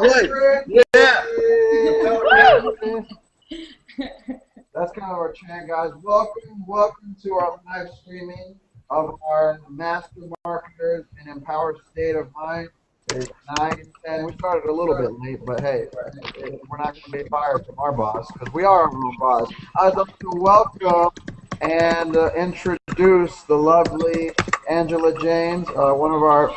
Yeah. That's kind of our chant, guys. Welcome to our live streaming of our Master Marketers and Empowered State of Mind. It's 9:10. We started a little bit late, but hey, we're not going to be fired from our boss because we are our own boss. I'd like to welcome and introduce the lovely Angela James, one of our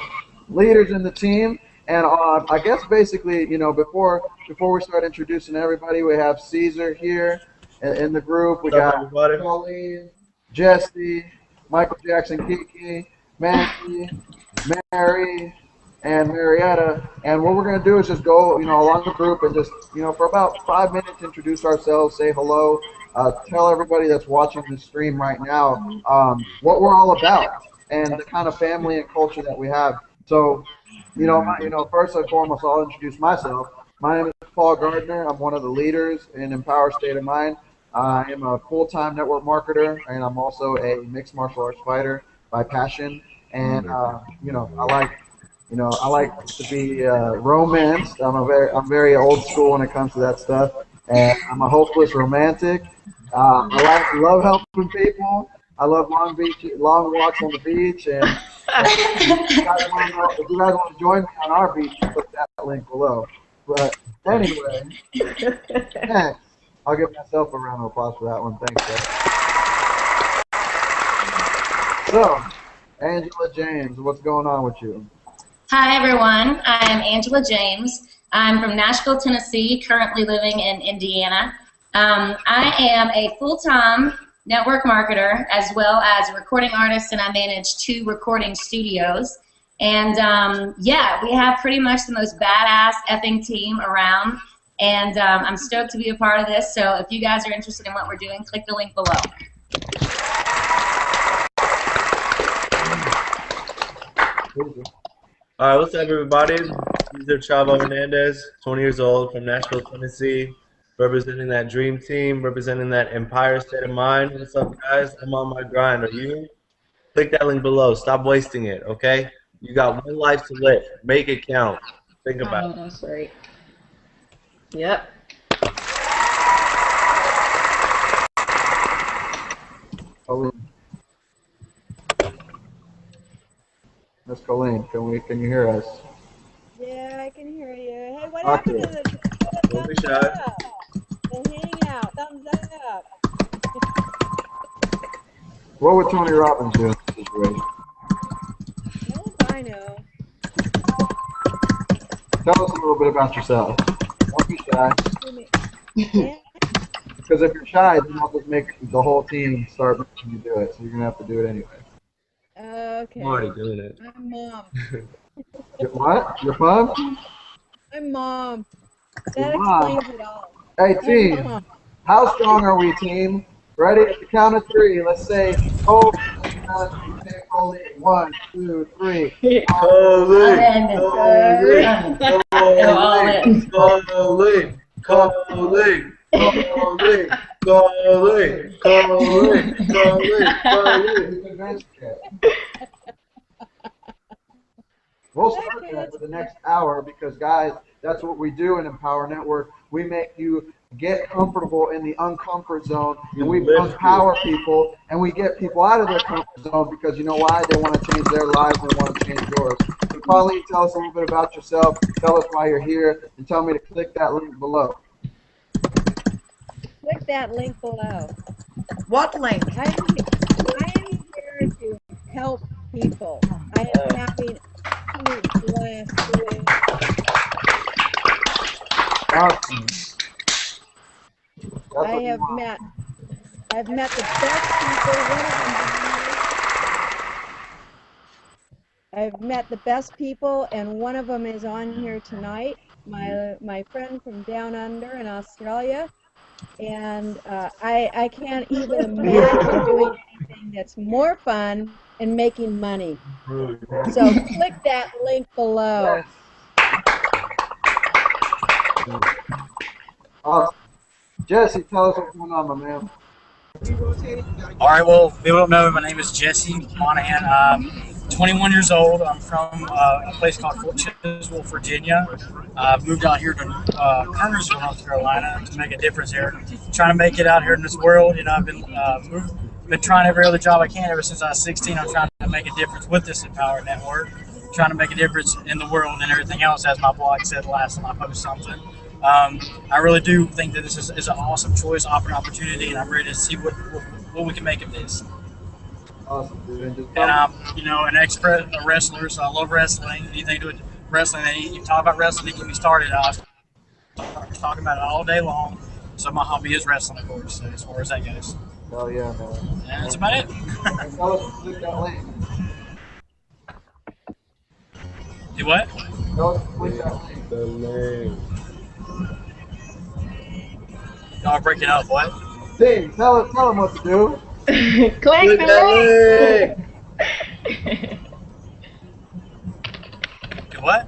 leaders in the team. And I guess basically, before we start introducing everybody, we have Caesar here in the group. We got Colleen, Jesse, Michael Jackson, Kiki, Mandy, Mary, and Marietta. And what we're going to do is just go, along the group and just, for about 5 minutes, introduce ourselves, say hello, tell everybody that's watching the stream right now what we're all about and the kind of family and culture that we have. So, first and foremost, I'll introduce myself. My name is Paul Gardner. I'm one of the leaders in Empower State of Mind. I am a full-time network marketer, and I'm also a mixed martial arts fighter by passion. And I like to be romanced. I'm very old school when it comes to that stuff, and I'm a hopeless romantic. Love helping people. I love long walks on the beach, and if you guys want to join me on our beach, click that link below. But anyway, next, I'll give myself a round of applause for that one. Thanks, guys. So, Angela James, what's going on with you? Hi, everyone. I'm Angela James. I'm from Nashville, Tennessee, currently living in Indiana. I am a full-time network marketer as well as a recording artist, and I manage 2 recording studios. And yeah, we have pretty much the most badass effing team around, and I'm stoked to be a part of this. So if you guys are interested in what we're doing, click the link below. All right, what's up, everybody? Cesar Chavo Hernandez, 20 years old, from Nashville, Tennessee, representing that dream team, representing that Empire State of Mind. What's up, guys? I'm on my grind. Are you? Click that link below. Stop wasting it, okay? You got one life to live. Make it count. Think about it. That's right. Yep. Miss Colleen, can you hear us? Yeah, I can hear you. Hey, what happened to the Don't be shy. Hangout? Thumbs up. What would Tony Robbins do in this situation? I know. Tell us a little bit about yourself. Don't be shy. Yeah. Because if you're shy, then I'll just make the whole team start making you do it. So you're going to have to do it anyway. Okay. I'm already doing it. I'm mom. What? Your mom? I'm mom. That Your mom. explains it all. Hey, team. How strong are we, team? Ready? At the count of 3. Let's say, oh, 1, 2, 3. We'll start that for the next hour because, guys, that's what we do in Empower Network. We make you get comfortable in the uncomfort zone, and we empower people, and we get people out of their comfort zone because you know why? They want to change their lives and they want to change yours. So, Colleen, tell us a little bit about yourself. Tell us why you're here, and tell me to click that link below. Click that link below. What link? I am here to help people. I am having absolute blast doing. Awesome. I've met the best people. I've met the best people, and one of them is on here tonight. My friend from down under in Australia, and I can't even imagine doing anything that's more fun and making money. So click that link below. Awesome. Jesse, tell us what's going on, my man. All right, well, people don't know me. My name is Jesse Monahan. 21 years old. I'm from a place called Fort Chiswell, Virginia. I've moved out here to Kernersville, North Carolina, to make a difference here. Trying to make it out here in this world. You know, I've been trying every other job I can ever since I was 16. I'm trying to make a difference with this Empower Network. Trying to make a difference in the world and everything else, as my blog said last time I posted something. I really do think that this is an awesome choice, awesome opportunity, and I'm ready to see what we can make of this. Awesome, dude. And I'm, you know, an expert wrestler, so I love wrestling. Anything to do with wrestling, and you talk about wrestling, get me started. I was talking about it all day long. So my hobby is wrestling, of course, so as far as that goes. Hell yeah, man. And that's about it. And tell us to click that link. Do what? Tell us to click that link. The name. Y'all breaking up, what? Dave, tell them what to do. Click Click the that link. link. Do what?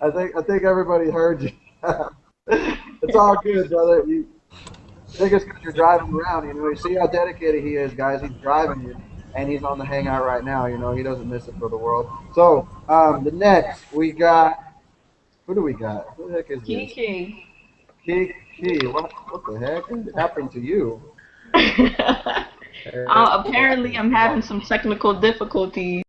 I think everybody heard you. It's all good, brother. I think it's because you're driving around. You know, you see how dedicated he is, guys. He's driving you, and he's on the Hangout right now. You know, he doesn't miss it for the world. So the next we got. Who do we got? Who the heck is this? Kiki. Kiki. What the heck happened to you? Apparently, I'm having some technical difficulties,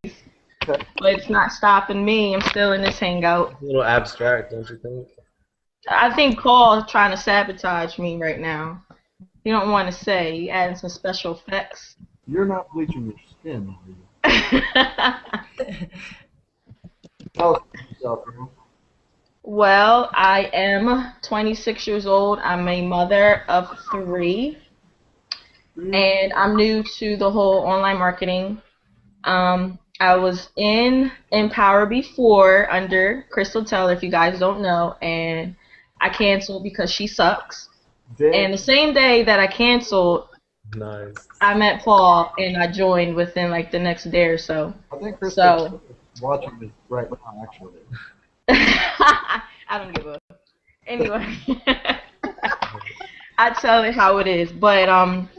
but it's not stopping me. I'm still in this Hangout. It's a little abstract, don't you think? I think Paul's trying to sabotage me right now. You don't want to say. He adding some special effects. You're not bleaching your skin, are you? Tell us yourself, bro. Well, I am 26 years old. I'm a mother of 3, and I'm new to the whole online marketing. I was in Empower before under Crystal Teller, if you guys don't know, and I canceled because she sucks. And the same day that I canceled, Nice. I met Paul and I joined within like the next day or so. I think Crystal is watching this right now, actually. I don't give a. Anyway, I tell it how it is. But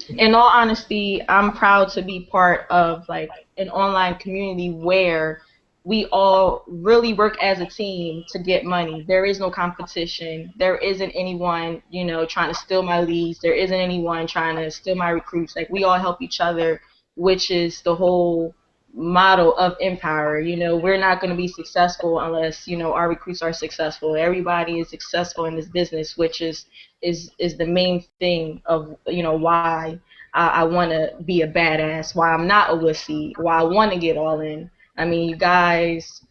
in all honesty, I'm proud to be part of like an online community where we all really work as a team to get money. There is no competition. There isn't anyone, you know, trying to steal my leads. There isn't anyone trying to steal my recruits. Like, we all help each other, which is the whole motto of Empower. You know, we're not going to be successful unless, you know, our recruits are successful. Everybody is successful in this business, which is the main thing of, you know, why I want to be a badass, why I'm not a wussy, why I want to get all in. I mean, you guys,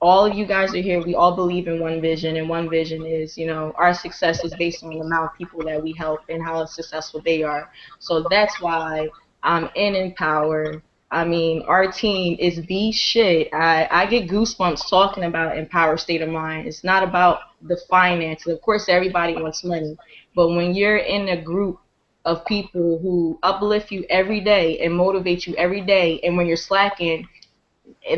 all of you guys are here. We all believe in one vision, and one vision is, you know, our success is based on the amount of people that we help and how successful they are. So that's why I'm in Empower. I mean, our team is the shit. I get goosebumps talking about Empower State of Mind. It's not about the finances. Of course, everybody wants money. But when you're in a group of people who uplift you every day and motivate you every day, and when you're slacking,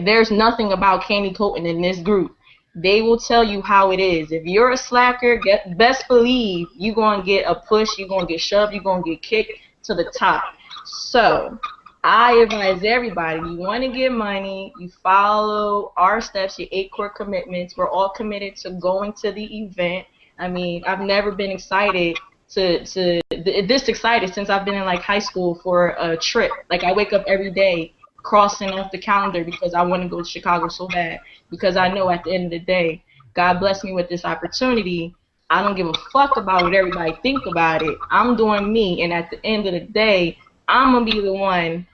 there's nothing about candy coating in this group. They will tell you how it is. If you're a slacker, best believe you're going to get a push, you're going to get shoved, you're going to get kicked to the top. So I advise everybody, you want to get money, you follow our steps, your 8 core commitments. We're all committed to going to the event. I mean, I've never been excited this excited since I've been in like high school for a trip. Like, I wake up every day crossing off the calendar because I want to go to Chicago so bad, because I know at the end of the day, God bless me with this opportunity. I don't give a fuck about what everybody think about it. I'm doing me, and at the end of the day, I'm gonna be the one.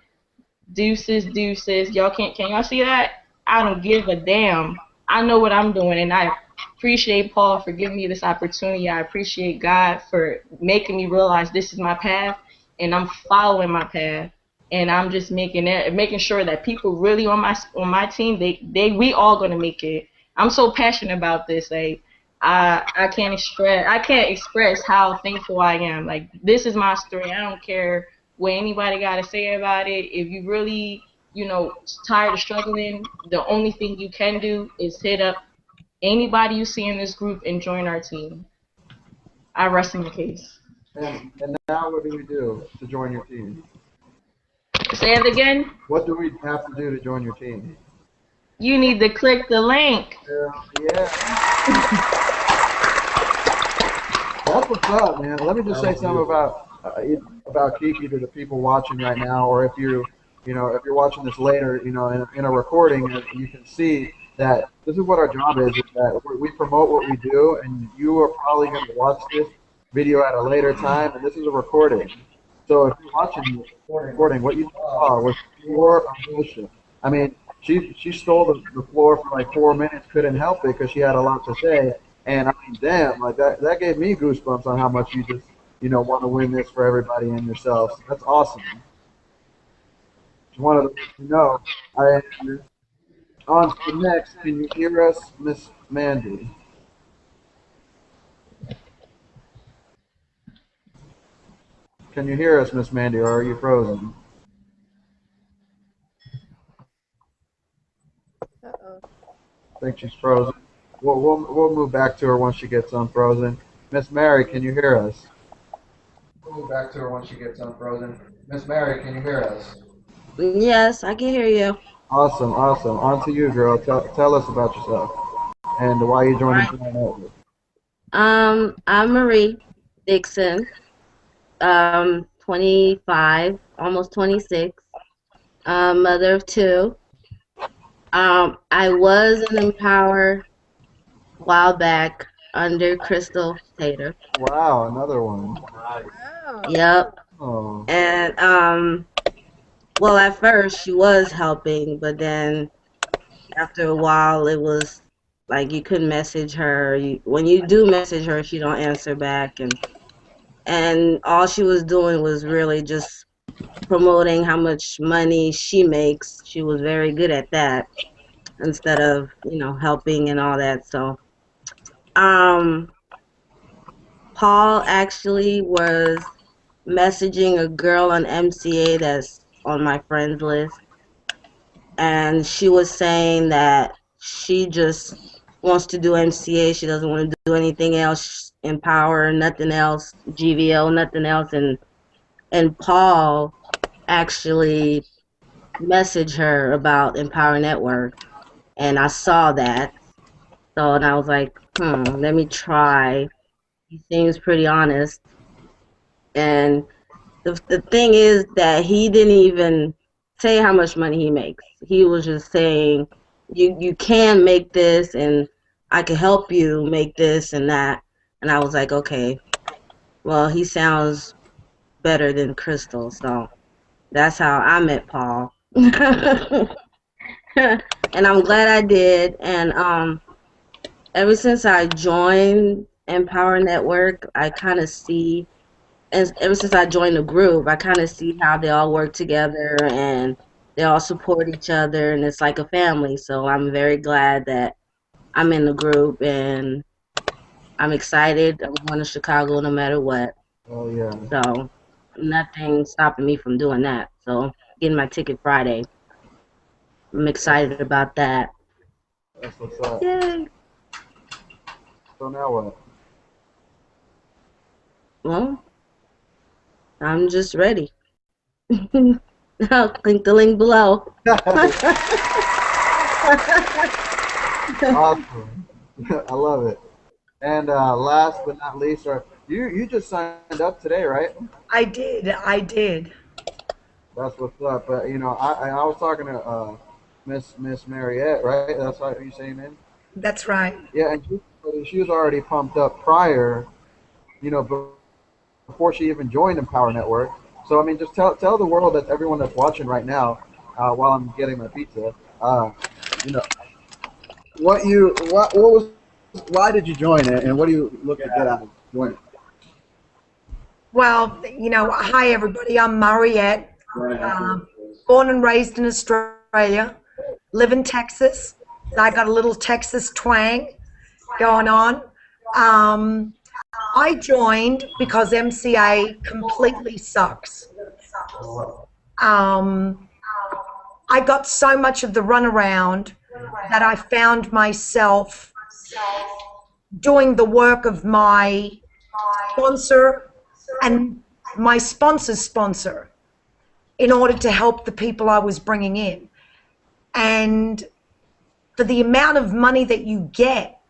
Deuces. Y'all can y'all see that? I don't give a damn. I know what I'm doing, and I appreciate Paul for giving me this opportunity. I appreciate God for making me realize this is my path, and I'm following my path. And I'm just making sure that people really on my team, we all gonna make it. I'm so passionate about this. Like, I can't express how thankful I am. Like, this is my story. I don't care what anybody gotta say about it. If you really, you know, tired of struggling, the only thing you can do is hit up anybody you see in this group and join our team. I rest in the case. And now what do we do to join your team? Say it again. What do we have to do to join your team? You need to click the link. Yeah. That's what's up, man. Let me just say something about Kiki to the people watching right now, or if you're watching this later, in a recording, you can see that this is what our job is that we promote what we do, and you are probably going to watch this video at a later time, and this is a recording. So if you're watching the recording, what you saw was pure emotion. I mean, she stole the floor for like 4 minutes, couldn't help it because she had a lot to say. And I mean, damn, like that gave me goosebumps on how much you just, want to win this for everybody and yourselves. That's awesome. Just wanted to let you know. And on to the next. Can you hear us, Miss Mandy? Can you hear us, Miss Mandy, or are you frozen? Uh-oh. I think she's frozen. We'll move back to her once she gets unfrozen. Miss Mary, can you hear us? We'll move back to her once she gets unfrozen. Miss Mary, can you hear us? Yes, I can hear you. Awesome, awesome. On to you, girl. Tell us about yourself and why you All joined right. the network. I'm Marie Dixon. 25, almost 26. Mother of two. I was an Empower a while back under Crystal Tater. Wow, another one. Wow. Yep. Oh, And well, at first she was helping, but then after a while it was like you couldn't message her. When you do message her, she don't answer back, and all she was doing was really just promoting how much money she makes. She was very good at that instead of, helping and all that. So, um, Paul actually was messaging a girl on MCA that's on my friends list, and she was saying that she just wants to do MCA. She doesn't want to do anything else, Empower, nothing else, GVO, nothing else, and Paul actually messaged her about Empower Network, and I saw that. So, and I was like, let me try. He seems pretty honest. And the thing is that he didn't even say how much money he makes. He was just saying, you can make this, and I can help you make this and that. And I was like, okay, well, he sounds better than Crystal. So that's how I met Paul. And I'm glad I did. And ever since I joined Empower Network, I kind of see, and ever since I joined the group, I kind of see how they all work together and they all support each other, and it's like a family. So I'm very glad that I'm in the group, and I'm excited. I'm going to Chicago no matter what. oh yeah. So nothing stopping me from doing that. So getting my ticket Friday. I'm That's, excited about that. that's what's up. Yay! So now what? Well, I'm just ready. I'll click the link below. Awesome. I love it. And last but not least, or you just signed up today, right? I did. I did. That's what's up. But I was talking to Miss Mariette, right? That's how you say your name. That's right. Yeah, and she was already pumped up prior, before she even joined Empower Network. So I mean, just tell the world, that everyone that's watching right now, while I'm getting my pizza, you know, what was, why did you join it, and what do you look to get out of joining Well, hi everybody. I'm Mariette, it? born and raised in Australia, live in Texas. So I got a little Texas twang going on. I joined because MCA completely sucks. I got so much of the runaround that I found myself doing the work of my sponsor, and my sponsor's sponsor in order to help the people I was bringing in. And for the amount of money that you get,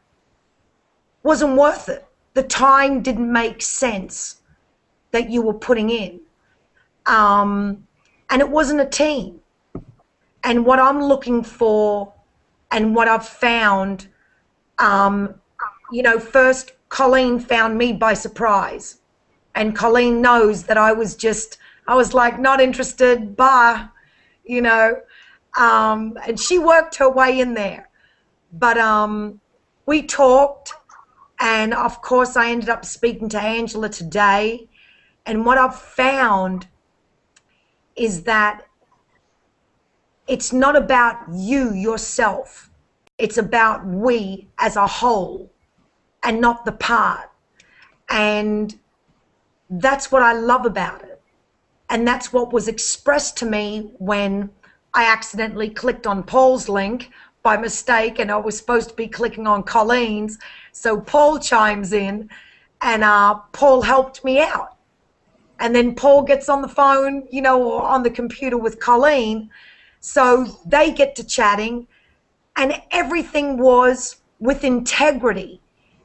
wasn't worth it. The time didn't make sense that you were putting in. And it wasn't a team. And what I'm looking for and what I've found, you know, first Colleen found me by surprise. And Colleen knows that I was like, not interested, bye, you know. And she worked her way in there. But we talked, and of course I ended up speaking to Angela today. And what I've found is that it's not about you yourself. It's about we as a whole and not the part. And that's what I love about it. And that's what was expressed to me when I accidentally clicked on Paul's link by mistake, and I was supposed to be clicking on Colleen's. So Paul chimes in, and Paul helped me out. And then Paul gets on the phone, you know, or on the computer with Colleen. So they get to chatting, and everything was with integrity.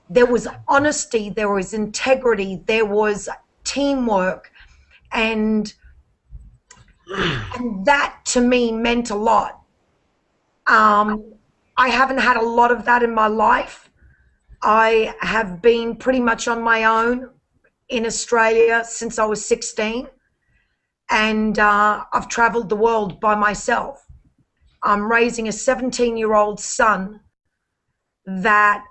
There was honesty, there was integrity, there was teamwork, and that to me meant a lot. I haven't had a lot of that in my life. I have been pretty much on my own in Australia since I was 16. And I've traveled the world by myself. I'm raising a 17-year-old son that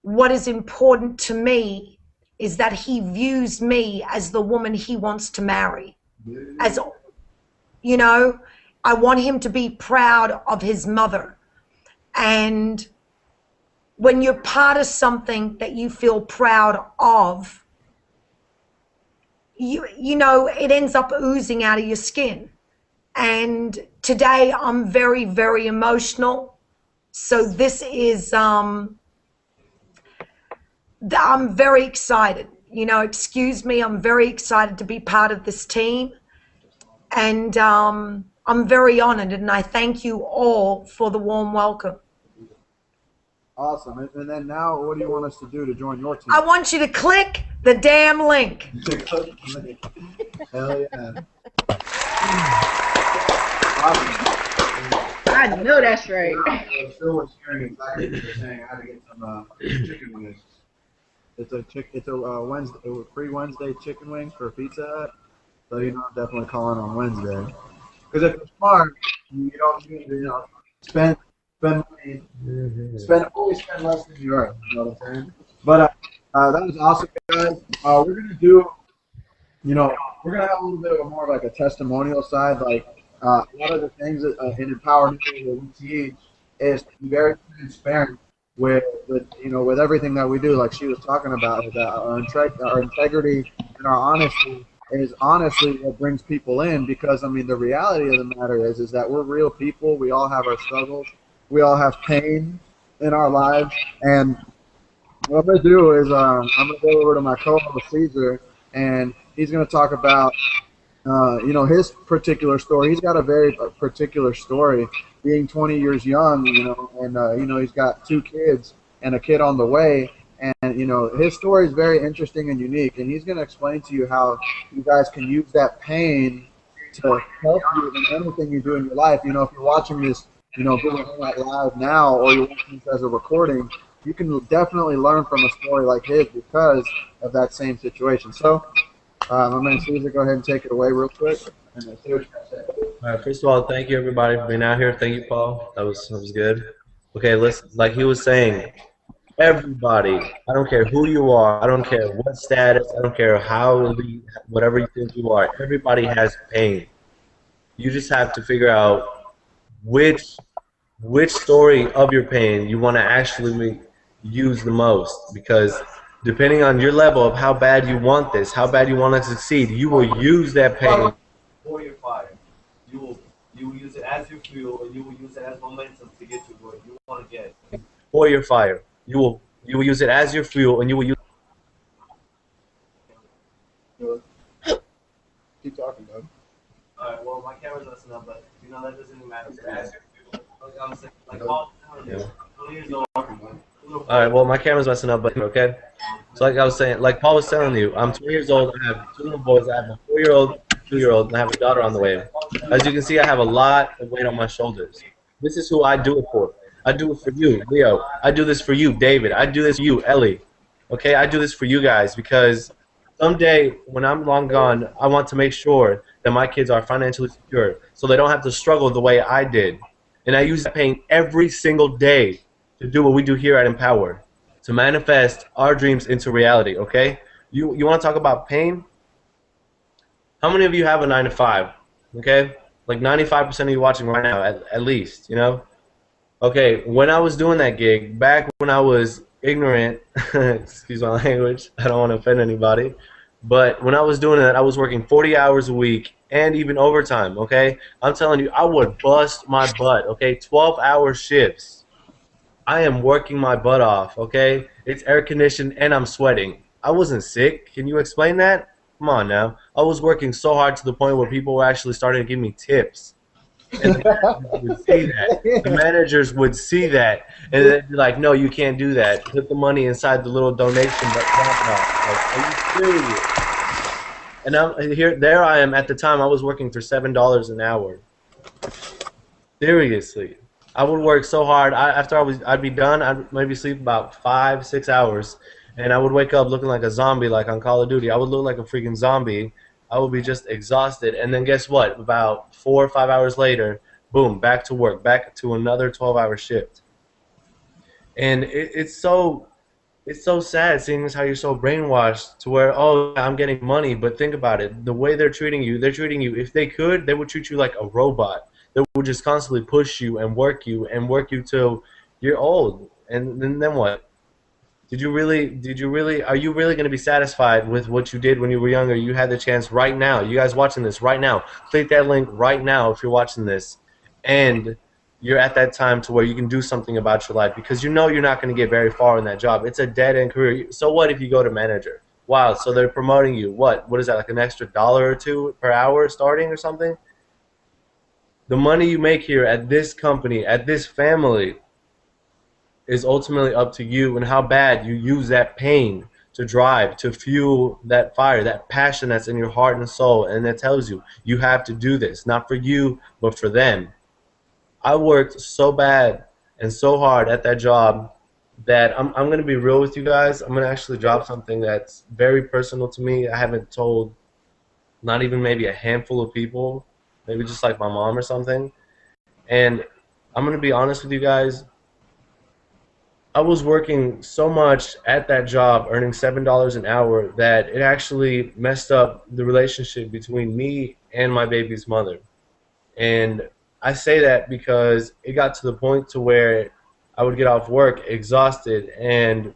what is important to me is that he views me as the woman he wants to marry. As, you know, I want him to be proud of his mother. And when you're part of something that you feel proud of, you know, it ends up oozing out of your skin. And today I'm very, very emotional. So this is, I'm very excited. You know, excuse me, I'm very excited to be part of this team. And I'm very honored, and I thank you all for the warm welcome. Awesome. And then now, what do you want us to do to join your team? I want you to click the damn link. Hell yeah. Awesome. I know that's right. Phil was sharing exactly what you're saying. I had to get some chicken wings. It's a Wednesday, free Wednesday chicken wings for Pizza Hut. So you know, I'm definitely calling on Wednesday. Because if you're smart, you don't need to, you know, spend money, always spend less than you earn. You know what I'm saying? But that was awesome, guys. We're gonna do, you know, we're gonna have a little bit of more of like a testimonial side. Like a lot of the things that in empowerment that we teach is to be very transparent with you know, with everything that we do. Like she was talking about, that our integrity and our honesty is honestly what brings people in. Because I mean, the reality of the matter is that we're real people. We all have our struggles. We all have pain in our lives. And what I'm going to do is I'm going to go over to my co-host Caesar, and he's going to talk about you know, his particular story. He's got a very particular story, being 20 years young, you know, and you know, he's got 2 kids and a kid on the way. And, you know, his story is very interesting and unique, and he's going to explain to you how you guys can use that pain to help you in anything you do in your life. You know, if you're watching this, you know, Google Hangout Live now, or you're watching this as a recording, you can definitely learn from a story like his because of that same situation. So, my man Caesar, go ahead and take it away real quick. And see what you got to say. All right, first of all, thank you everybody for being out here. Thank you, Paul. That was good. Okay, listen, like he was saying, everybody, I don't care who you are, I don't care what status, I don't care how elite, whatever you think you are, everybody has pain. You just have to figure out which story of your pain you want to actually use the most, because depending on your level of how bad you want this, how bad you want to succeed, you will use that pain for your fire. You will use it as your fuel, and you will use it as momentum to get you where you want to get. For your fire. You will use it as your fuel, and you will use well, my camera's messing up, but you know that doesn't even matter. Like I was saying, like Paul, 20 years old. All right, well, my camera's messing up, but okay. So like I was saying, like Paul was telling you, I'm 20 years old. I have two little boys. I have a 4-year-old, 2-year-old, and I have a daughter on the way. As you can see, I have a lot of weight on my shoulders. This is who I do it for. I do it for you, Leo. I do this for you, David. I do this for you, Ellie. Okay, I do this for you guys because someday when I'm long gone, I want to make sure that my kids are financially secure so they don't have to struggle the way I did. And I use that pain every single day to do what we do here at Empower, to manifest our dreams into reality, okay? You want to talk about pain? How many of you have a 9 to 5? Okay? Like 95% of you watching right now, at least, you know? Okay, when I was doing that gig, back when I was ignorant, excuse my language, I don't want to offend anybody, but when I was doing that, I was working 40 hours a week and even overtime, okay? I'm telling you, I would bust my butt, okay? 12-hour shifts. I am working my butt off, okay? It's air conditioned and I'm sweating. I wasn't sick. Can you explain that? Come on now. I was working so hard to the point where people were actually starting to give me tips. And the managers would see that. The managers would see that. And they'd be like, no, you can't do that. Put the money inside the little donation button. Like, are you serious? And there I am. At the time, I was working for $7 an hour. Seriously. I would work so hard. After I'd be done. I'd maybe sleep about 5-6 hours, and I would wake up looking like a zombie, like on Call of Duty. I would look like a freaking zombie. I would be just exhausted, and then guess what? About 4 or 5 hours later, boom, back to work, back to another 12-hour shift. And it's so sad seeing as how you're so brainwashed to where, oh, I'm getting money, but think about it. The way they're treating you, if they could, they would treat you like a robot. They would just constantly push you and work you till you're old. And then what? Are you really going to be satisfied with what you did when you were younger? You had the chance right now. You guys watching this right now. Click that link right now if you're watching this. And you're at that time to where you can do something about your life because you know you're not going to get very far in that job. It's a dead-end career. So what if you go to manager? Wow, so they're promoting you. What is that, like an extra $1 or $2 per hour starting or something? The money you make here at this company, at this family, is ultimately up to you and how bad you use that pain to drive, to fuel that fire, that passion that's in your heart and soul, and that tells you, you have to do this, not for you, but for them. I worked so bad and so hard at that job that I'm going to be real with you guys. I'm going to actually drop something that's very personal to me. I haven't told not even maybe a handful of people, maybe just like my mom or something. And I'm going to be honest with you guys. I was working so much at that job, earning $7 an hour, that it actually messed up the relationship between me and my baby's mother. And I say that because it got to the point to where I would get off work exhausted and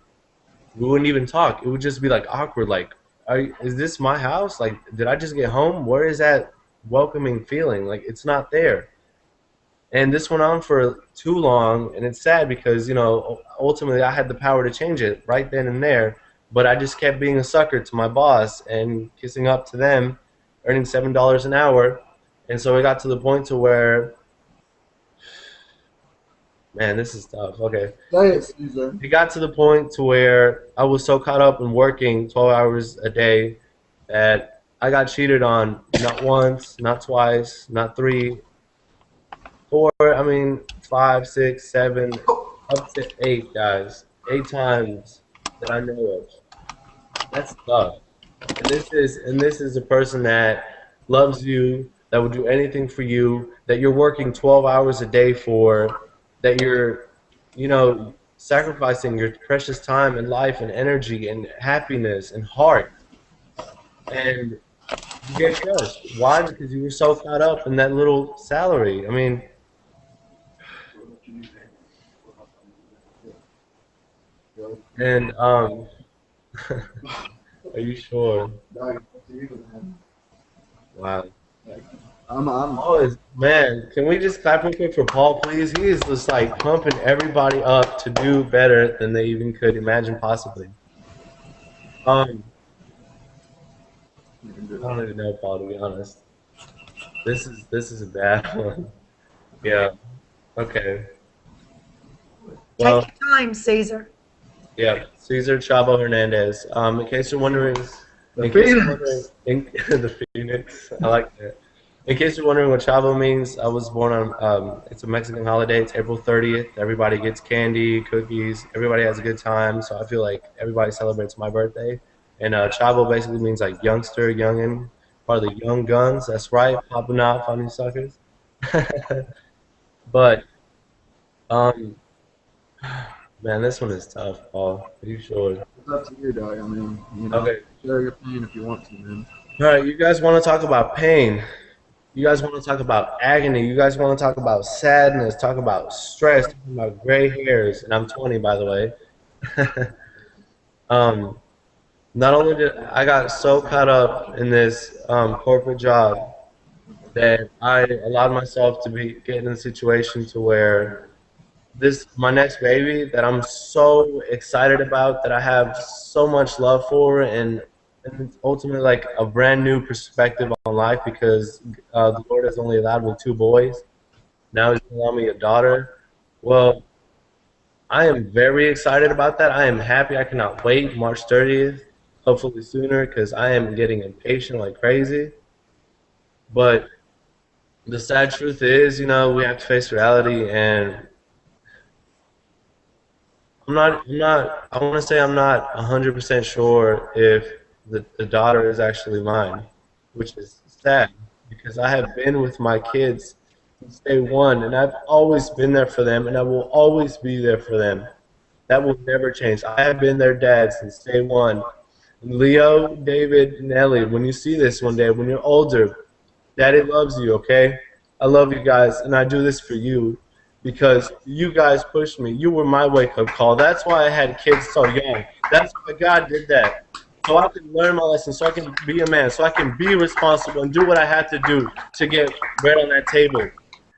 we wouldn't even talk. It would just be like awkward, like, is this my house? Like, did I just get home? Where is that welcoming feeling? Like, it's not there. And this went on for too long, and it's sad because, you know, ultimately I had the power to change it right then and there, but I just kept being a sucker to my boss and kissing up to them, earning $7 an hour. And so it got to the point to where, man, this is tough. Okay. It got to the point to where I was so caught up in working 12 hours a day that I got cheated on not once, not twice, not 3, 4, 5, 6, 7, up to 8, guys. 8 times that I know of. That's tough. And this is a person that loves you, that will do anything for you, that you're working 12 hours a day for, that you're, you know, sacrificing your precious time and life and energy and happiness and heart. And you get crushed. Why? Because you were so caught up in that little salary. I mean, and are you sure? Wow. Man, can we just clap real quick for Paul, please? He is just like pumping everybody up to do better than they even could imagine possibly. I don't even know Paul, to be honest. This is a bad one. Yeah. Okay. Take Well, your time, Caesar. yeah. Cesar Chavo Hernandez. In case you're wondering, The in case you're wondering, Phoenix. the Phoenix. I like that. In case you're wondering what Chavo means, I was born on. It's a Mexican holiday. It's April 30th. Everybody gets candy, cookies. Everybody has a good time. So I feel like everybody celebrates my birthday. And Chavo basically means like youngster, youngin, part of the young guns. That's right, popping out, funny suckers. But um, man, this one is tough, Paul. Are you sure? It's up to you, Doug. I mean, Okay. share your pain if you want to, man. All right, you guys want to talk about pain. You guys want to talk about agony. You guys want to talk about sadness, talk about stress, talk about gray hairs. And I'm 20, by the way. um, Not only did I got so caught up in this corporate job that I allowed myself to be get in a situation to where this my next baby that I'm so excited about, that I have so much love for, and it's ultimately like a brand new perspective on life because the Lord has only allowed me two boys. Now He's allowed me a daughter. Well, I am very excited about that. I am happy. I cannot wait. March 30th, hopefully sooner, because I am getting impatient like crazy. But the sad truth is, we have to face reality, and I want to say I'm not 100% sure if the daughter is actually mine, which is sad because I have been with my kids since day one, and I've always been there for them, and I will always be there for them. That will never change. I have been their dad since day one. And Leo, David, and Ellie, when you see this one day, when you're older, Daddy loves you, okay? I love you guys, and I do this for you because you guys pushed me. You were my wake-up call. That's why I had kids so young. That's why God did that. So I can learn my lessons, so I can be a man, so I can be responsible and do what I have to do to get bread on that table.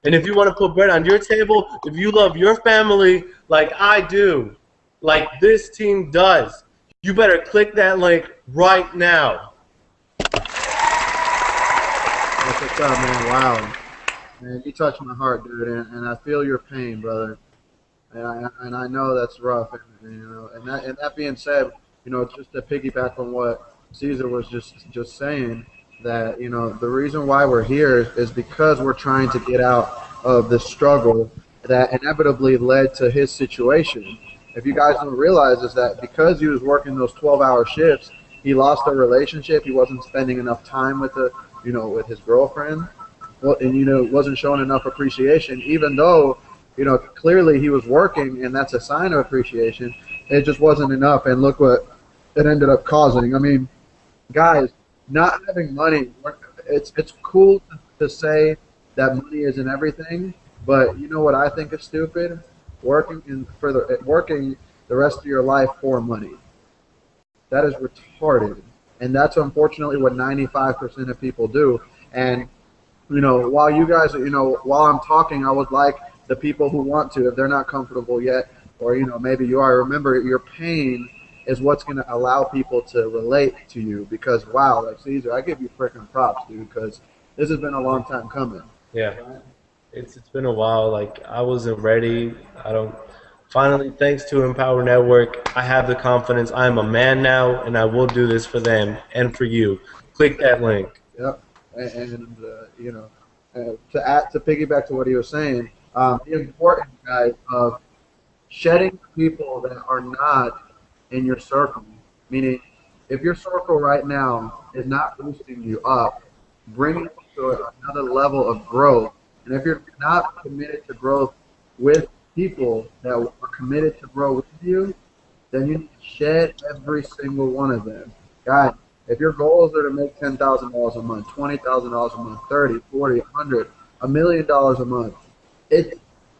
And if you want to put bread on your table, if you love your family like I do, like this team does, you better click that link right now. That's what's up, man. Wow. Man, you touch my heart, dude, and I feel your pain, brother. And I know that's rough. And that being said, just to piggyback on what Caesar was just saying, that the reason why we're here is because we're trying to get out of the struggle that inevitably led to his situation. If you guys don't realize, is that because he was working those 12-hour shifts, he lost a relationship. He wasn't spending enough time with his girlfriend, well, and wasn't showing enough appreciation, even though clearly he was working, and that's a sign of appreciation. It just wasn't enough, and look what it ended up causing. I mean, guys, not having money, it's cool to say that money isn't everything, but you know what I think is stupid? Working the rest of your life for money. That is retarded, and that's unfortunately what 95% of people do. And while you guys, while I'm talking, I would like the people who want to, if they're not comfortable yet, or maybe you are. Remember, your pain is what's going to allow people to relate to you. Because wow, like Caesar, I give you freaking props, dude, because this has been a long time coming. Yeah, it's been a while. Like I wasn't ready. I don't. Finally, thanks to Empower Network, I have the confidence. I am a man now, and I will do this for them and for you. Click that link. Yep. And to piggyback to what he was saying, the importance, guys, of shedding people that are not in your circle. Meaning, if your circle right now is not boosting you up, bringing you to another level of growth, and if you're not committed to growth with people that are committed to grow with you, then you need to shed every single one of them. Guys, if your goals are to make $10,000 a month, $20,000 a month, 30, 40, 100, $1 million a month, it's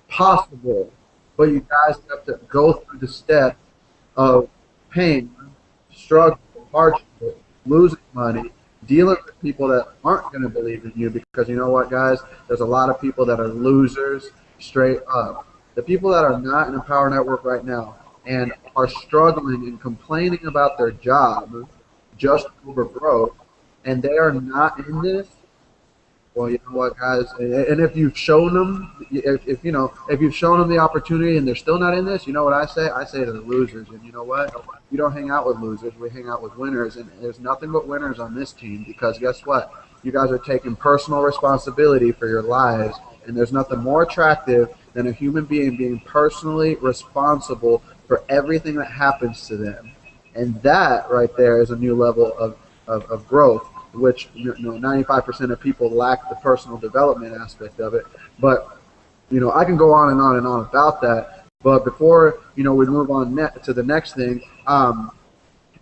possible. But you guys have to go through the steps of pain, struggle, hardship, losing money, dealing with people that aren't going to believe in you. Because you know what, guys? There's a lot of people that are losers straight up. The people that are not in the Power Network right now and are struggling and complaining about their job just over growth, and they are not in this, Well, you know what, guys, and if you've shown them, if you know, if you've shown them the opportunity and they're still not in this, you know what I say? I say to the losers, and you know what? We don't hang out with losers. We hang out with winners, and there's nothing but winners on this team because guess what? You guys are taking personal responsibility for your lives, and there's nothing more attractive than a human being personally responsible for everything that happens to them, and that right there is a new level of growth which 95% of people lack the personal development aspect of it. But I can go on and on and on about that. But before we move on to the next thing,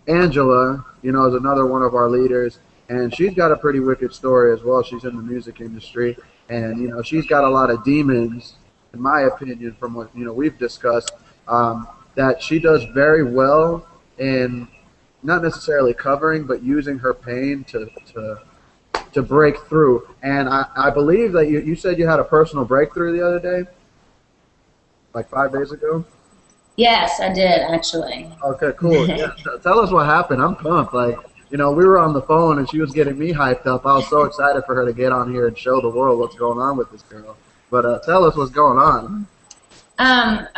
Angela, is another one of our leaders, and she's got a pretty wicked story as well. She's in the music industry, and she's got a lot of demons, in my opinion, from what we've discussed. That she does very well in not necessarily covering, but using her pain to break through. And I believe that you said you had a personal breakthrough the other day, like 5 days ago. Yes, I did actually. Okay, cool. Yeah, tell us what happened. I'm pumped. Like, we were on the phone and she was getting me hyped up. I was so excited for her to get on here and show the world what's going on with this girl. But tell us what's going on.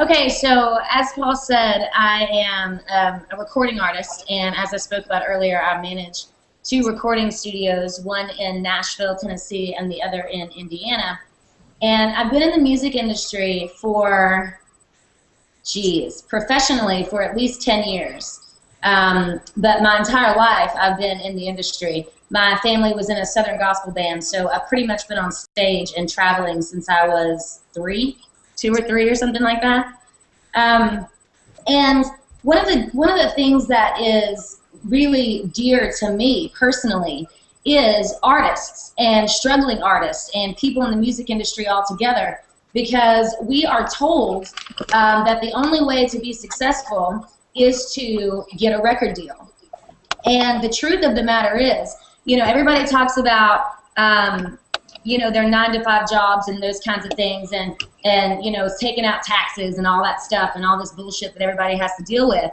Okay, so as Paul said, I am a recording artist, and as I spoke about earlier, I manage 2 recording studios, one in Nashville, Tennessee, and the other in Indiana. And I've been in the music industry for, professionally for at least 10 years. But my entire life I've been in the industry. My family was in a Southern gospel band, so I've pretty much been on stage and traveling since I was 2 or 3 or something like that. And one of the things that is really dear to me personally is artists and struggling artists and people in the music industry altogether, because we are told that the only way to be successful is to get a record deal. And the truth of the matter is, everybody talks about their 9-to-5 jobs and those kinds of things, and taking out taxes and all that stuff and all this bullshit that everybody has to deal with.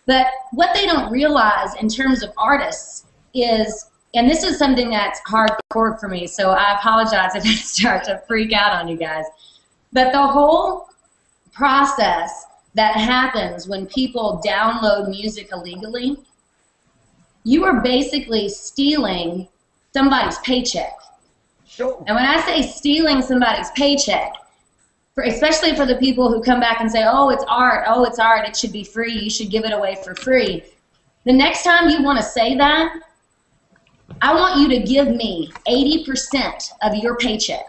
But what they don't realize in terms of artists is, and this is something that's hardcore for me, so I apologize if I start to freak out on you guys, but the whole process that happens when people download music illegally, you are basically stealing somebody's paycheck. Sure. And when I say stealing somebody's paycheck, especially for the people who come back and say, oh, it's art, it should be free, you should give it away for free. The next time you want to say that, I want you to give me 80% of your paycheck.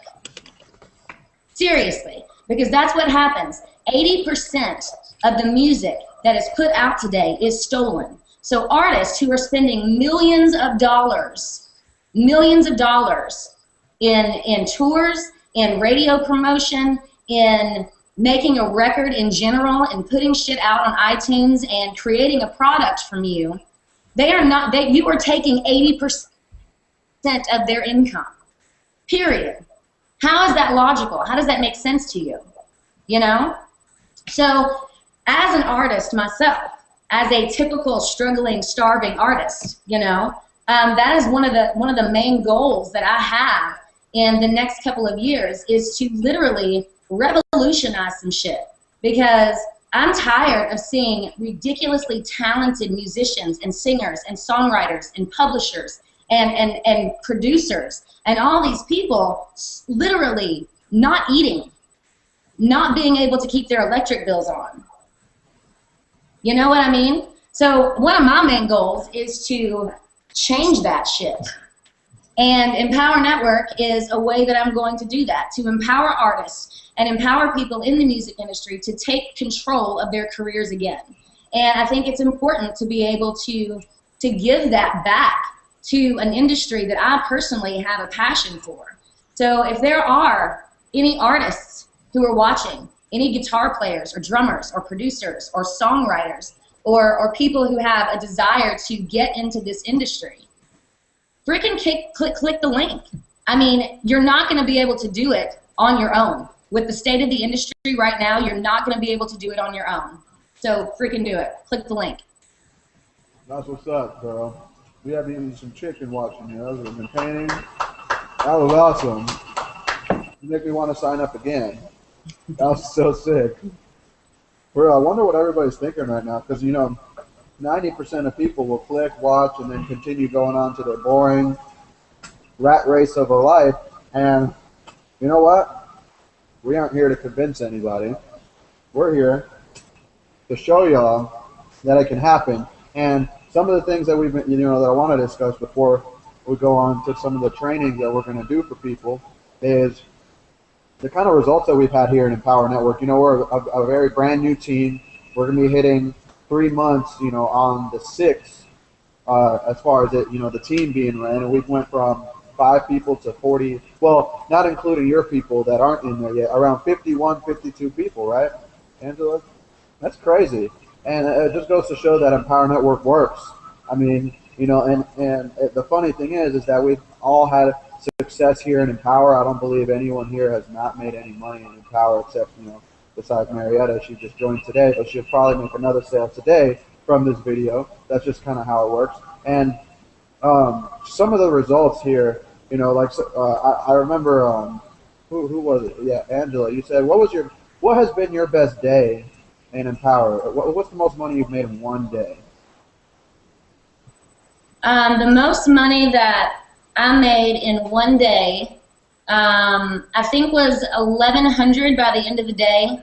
Seriously, because that's what happens. 80% of the music that is put out today is stolen. So artists who are spending millions of dollars in tours, in radio promotion, in making a record in general, and putting shit out on iTunes and creating a product from you, you are taking 80% of their income, period. How is that logical? How does that make sense to you? So as an artist myself, as a typical struggling, starving artist, that is one of the main goals that I have in the next couple of years, is to literally revolutionize some shit, because I'm tired of seeing ridiculously talented musicians and singers and songwriters and publishers and producers and all these people literally not eating, not being able to keep their electric bills on. You know what I mean? So one of my main goals is to change that shit. And Empower Network is a way that I'm going to do that, to empower artists and empower people in the music industry to take control of their careers again. And I think it's important to be able to give that back to an industry that I personally have a passion for. So if there are any artists who are watching, any guitar players or drummers or producers or songwriters or people who have a desire to get into this industry, freaking click the link. I mean, you're not going to be able to do it on your own. With the state of the industry right now, you're not going to be able to do it on your own. So freaking do it. Click the link. That's what's up, girl. We have eaten some chicken watching you. Those have been painting. That was awesome. You make me want to sign up again. That was so sick. Bro, I wonder what everybody's thinking right now, because 90% of people will click, watch, and then continue going on to their boring rat race of a life. And you know what? We aren't here to convince anybody. We're here to show y'all that it can happen. And some of the things that we've been, that I want to discuss before we go on to some of the training that we're going to do for people is the kind of results that we've had here in Empower Network. We're a very brand new team. We're going to be hitting 3 months, on the 6th, as far as the team being ran, and we went from 5 people to 40. Well, not including your people that aren't in there yet. Around 51, 52 people, right, Angela? That's crazy, and it just goes to show that Empower Network works. I mean, and the funny thing is that we've all had success here in Empower. I don't believe anyone here has not made any money in Empower except, besides Marietta. She just joined today, but she'll probably make another sale today from this video. That's just kind of how it works. And some of the results here, I remember, who was it? Yeah, Angela. You said, what has been your best day in Empower? What's the most money you've made in one day? The most money that I made in one day, I think was 1,100 by the end of the day.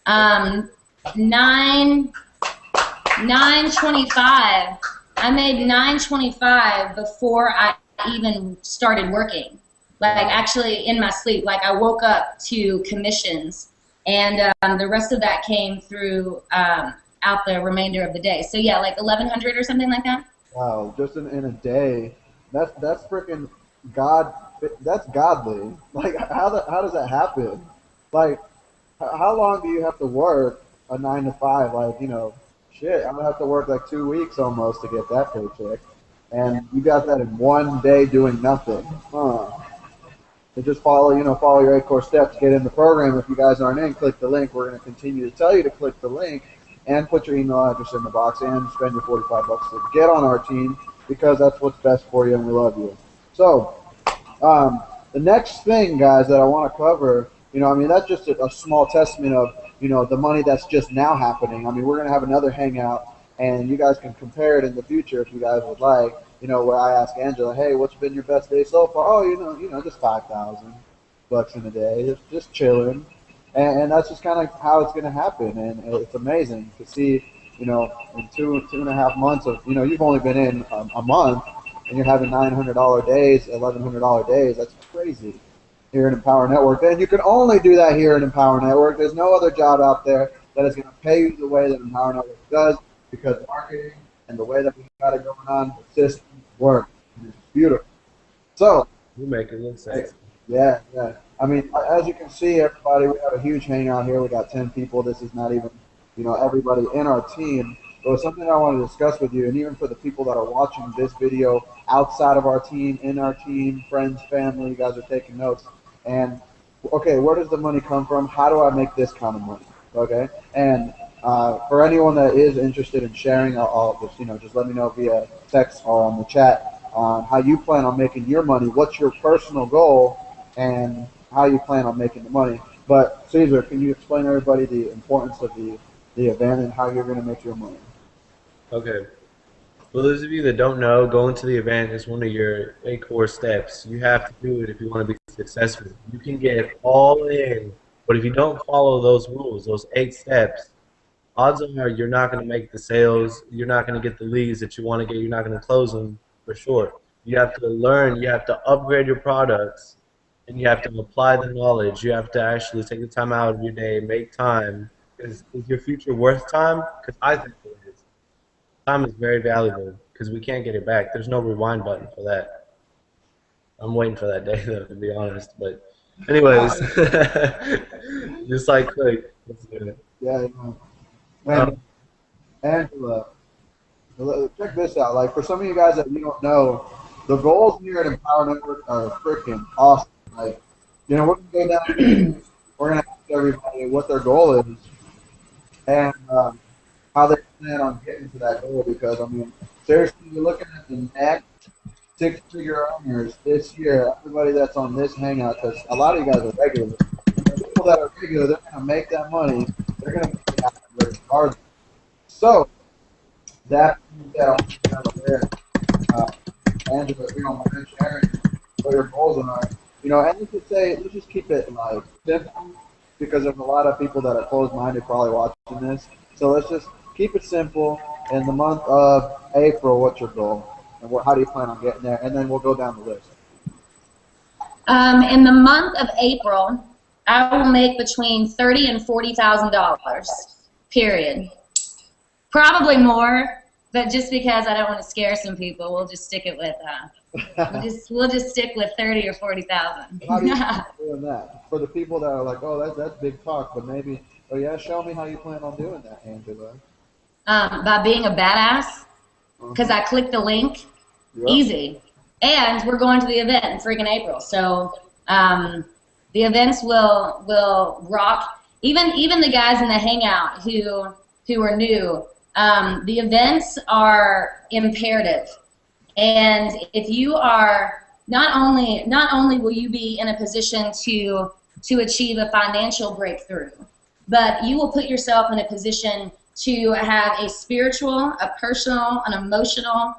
925. I made 925 before I even started working. Like actually in my sleep, like I woke up to commissions, and the rest of that came through out the remainder of the day. So yeah, like 1,100 or something like that. Wow, just in a day. That's freaking God. That's godly. Like how does that happen? Like how long do you have to work a 9 to 5? Like shit, I'm gonna have to work like 2 weeks almost to get that paycheck, and you got that in one day doing nothing. Huh? So just follow your 8 core steps. Get in the program. If you guys aren't in, click the link. We're gonna continue to tell you to click the link and put your email address in the box and spend your 45 bucks to get on our team, because that's what's best for you and we love you. So the next thing, guys, that I want to cover, that's just a small testament of, the money that's just now happening. I mean, we're going to have another hangout, and you guys can compare it in the future if you guys would like, where I ask Angela, hey, what's been your best day so far? Oh, just 5,000 bucks in a day, just chilling. And that's just kind of how it's going to happen, and it's amazing to see, in 2.5 months of, you've only been in a month, and you're having $900 days, $1,100 days. That's crazy here in Empower Network. And you can only do that here in Empower Network. There's no other job out there that is going to pay you the way that Empower Network does, because marketing and the way that we got it going on, the system works. It's beautiful. So You make it look sexy. yeah. I mean, as you can see, everybody, we have a huge hangout here. We got 10 people. This is not even, everybody in our team. But it's something I want to discuss with you, and even for the people that are watching this video outside of our team, in our team, friends, family, you guys are taking notes. And, okay, where does the money come from? How do I make this kind of money? Okay? And for anyone that is interested in sharing, I'll just let me know via text or on the chat on how you plan on making your money, what's your personal goal, and how you plan on making the money. But Caesar, can you explain to everybody the importance of the event and how you're going to make your money? Okay. For those of you that don't know, going to the event is one of your 8 core steps. You have to do it if you want to be successful. You can get all in, but if you don't follow those rules, those 8 steps, odds are you're not going to make the sales, you're not going to get the leads that you want to get, you're not going to close them for sure. You have to learn, you have to upgrade your products, and you have to apply the knowledge. You have to actually take the time out of your day, make time. Is your future worth time? Because I think it is. Time is very valuable because we can't get it back. There's no rewind button for that. I'm waiting for that day, though, to be honest. But anyways, just like click. Let's do it. Yeah. And Angela, check this out. Like, for some of you guys that you don't know, the goals here at Empower Network are freaking awesome. Like, we're going to go down, we're going to ask everybody what their goal is and how they plan on getting to that goal, because, I mean, seriously, you're looking at the next six-figure earners this year. Everybody that's on this hangout, because a lot of you guys are regulars. And the people that are regular, they're going to make that money. They're going to make it happen regardless. So that means that I want you to have aware, Angela, if you don't mind sharing what your goals are. You know, and let's just keep it like simple, because there's a lot of people that are closed-minded probably watching this. So let's just keep it simple. In the month of April, what's your goal? And how do you plan on getting there? And then we'll go down the list. In the month of April, I will make between $30,000 and $40,000. Period. Probably more, but just because I don't want to scare some people, we'll just stick it with we'll just stick with 30 or 40,000. How do you plan on doing that? For the people that are like, oh, that's big talk, but maybe, oh yeah, show me how you plan on doing that, Angela. By being a badass, because I clicked the link, easy. And we're going to the event in freaking April, so the events will rock. Even the guys in the hangout who are new, the events are imperative. And if you are not only will you be in a position to achieve a financial breakthrough, but you will put yourself in a position to have a spiritual, a personal, an emotional,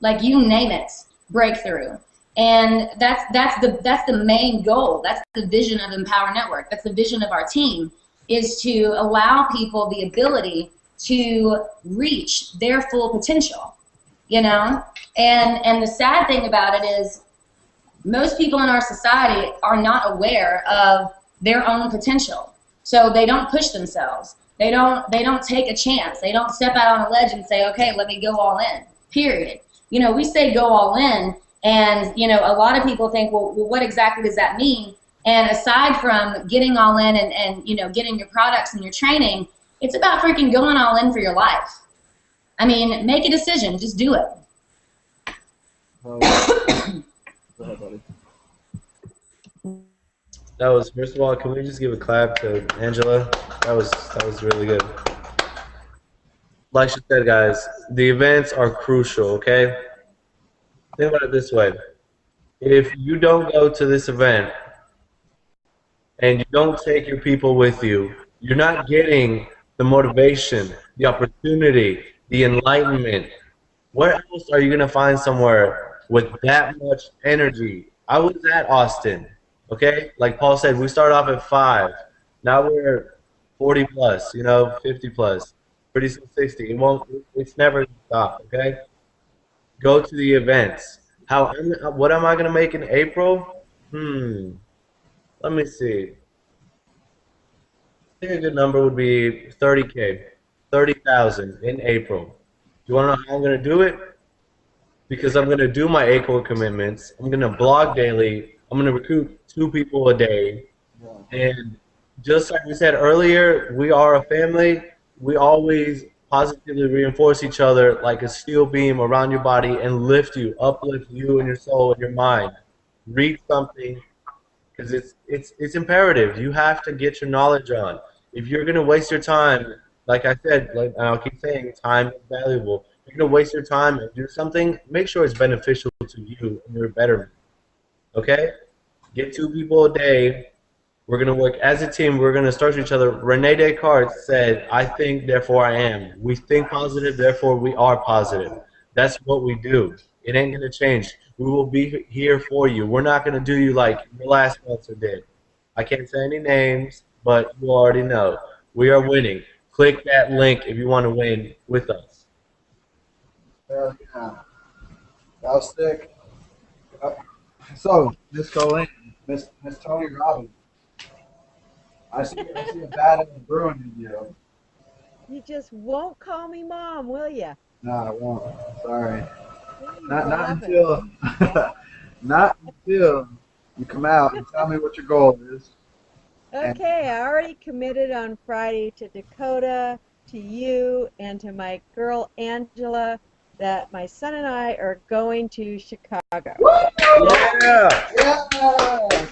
like you name it, breakthrough. And that's the main goal. That's the vision of Empower Network. That's the vision of our team, is to allow people the ability to reach their full potential, you know? And the sad thing about it is most people in our society are not aware of their own potential. So they don't push themselves. They don't take a chance. They don't step out on a ledge and say, okay, let me go all in, period. You know, we say go all in, and, you know, a lot of people think, well, what exactly does that mean? And aside from getting all in and you know, getting your products and your training, it's about freaking going all in for your life. I mean, make a decision. Just do it. Go ahead, buddy. That was, first of all, can we just give a clap to Angela? That was really good. Like she said, guys, the events are crucial, okay? Think about it this way. If you don't go to this event and you don't take your people with you, you're not getting the motivation, the opportunity, the enlightenment. Where else are you going to find somewhere with that much energy? I was at Austin, okay? Like Paul said, we started off at 5. Now we're 40 plus, you know, 50 plus, pretty soon 60. It's never going to stop, okay? Go to the events. What am I going to make in April? Let me see. I think a good number would be 30K, 30,000 in April. Do you want to know how I'm going to do it? Because I'm going to do my April commitments. I'm going to blog daily. I'm going to recruit 2 people a day. And just like we said earlier, we are a family. We always positively reinforce each other like a steel beam around your body and lift you, uplift you and your soul and your mind. Read something, because it's imperative. You have to get your knowledge on. If you're going to waste your time, like I said, like I'll keep saying, time is valuable. If you're going to waste your time and do something, make sure it's beneficial to you and your betterment. Okay? Get 2 people a day. We're going to work as a team. We're going to start each other. Rene Descartes said, I think, therefore I am. We think positive, therefore we are positive. That's what we do. It ain't going to change. We will be here for you. We're not going to do you like your last sponsor did. I can't say any names, but you already know. We are winning. Click that link if you want to win with us. Hell yeah. That was sick. So, Miss Colleen, Miss Tony Robbins, I see a bad in the brewing in you. You just won't call me mom, will you? No, I won't. Sorry. Please, Not Robin. until not until you come out and tell me what your goal is. Okay, I already committed on Friday to Dakota, to you, and to my girl Angela that my son and I are going to Chicago. Yeah! Yeah!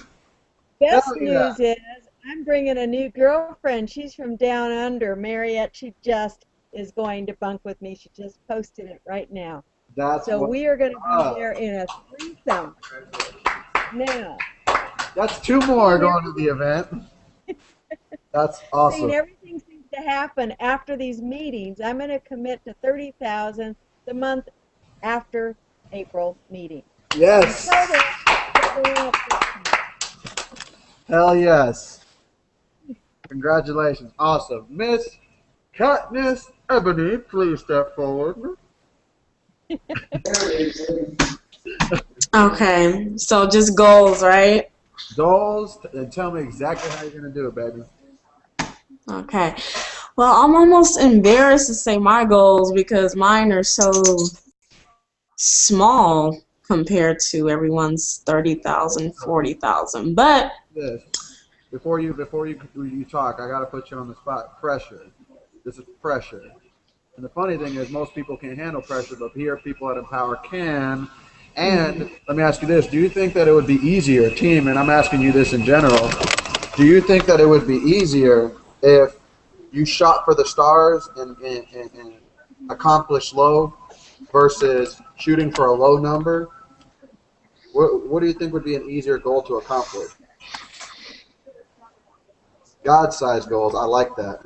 Best Hell yeah. news is I'm bringing a new girlfriend. She's from down under. Mariette, she just is going to bunk with me. She just posted it right now. That's So what. we are going to be there in a threesome. Now, That's two more going to the event. That's awesome. seeing everything seems to happen after these meetings, I'm going to commit to 30,000 the month after April meeting. Yes. Until then, Hell yes. Congratulations. Awesome. Miss Katniss Ebony, please step forward. Okay, so just goals, right? Goals, and tell me exactly how you're going to do it, baby. Okay. Well, I'm almost embarrassed to say my goals because mine are so small compared to everyone's 30,000, 40,000. But Yes. Before you talk, I got to put you on the spot. Pressure. This is pressure. And the funny thing is, most people can't handle pressure, but here, people at Empower can. And let me ask you this: do you think that it would be easier, team? And I'm asking you this in general. Do you think that it would be easier if you shot for the stars and accomplished low versus shooting for a low number? What do you think would be an easier goal to accomplish? God-sized goals. I like that.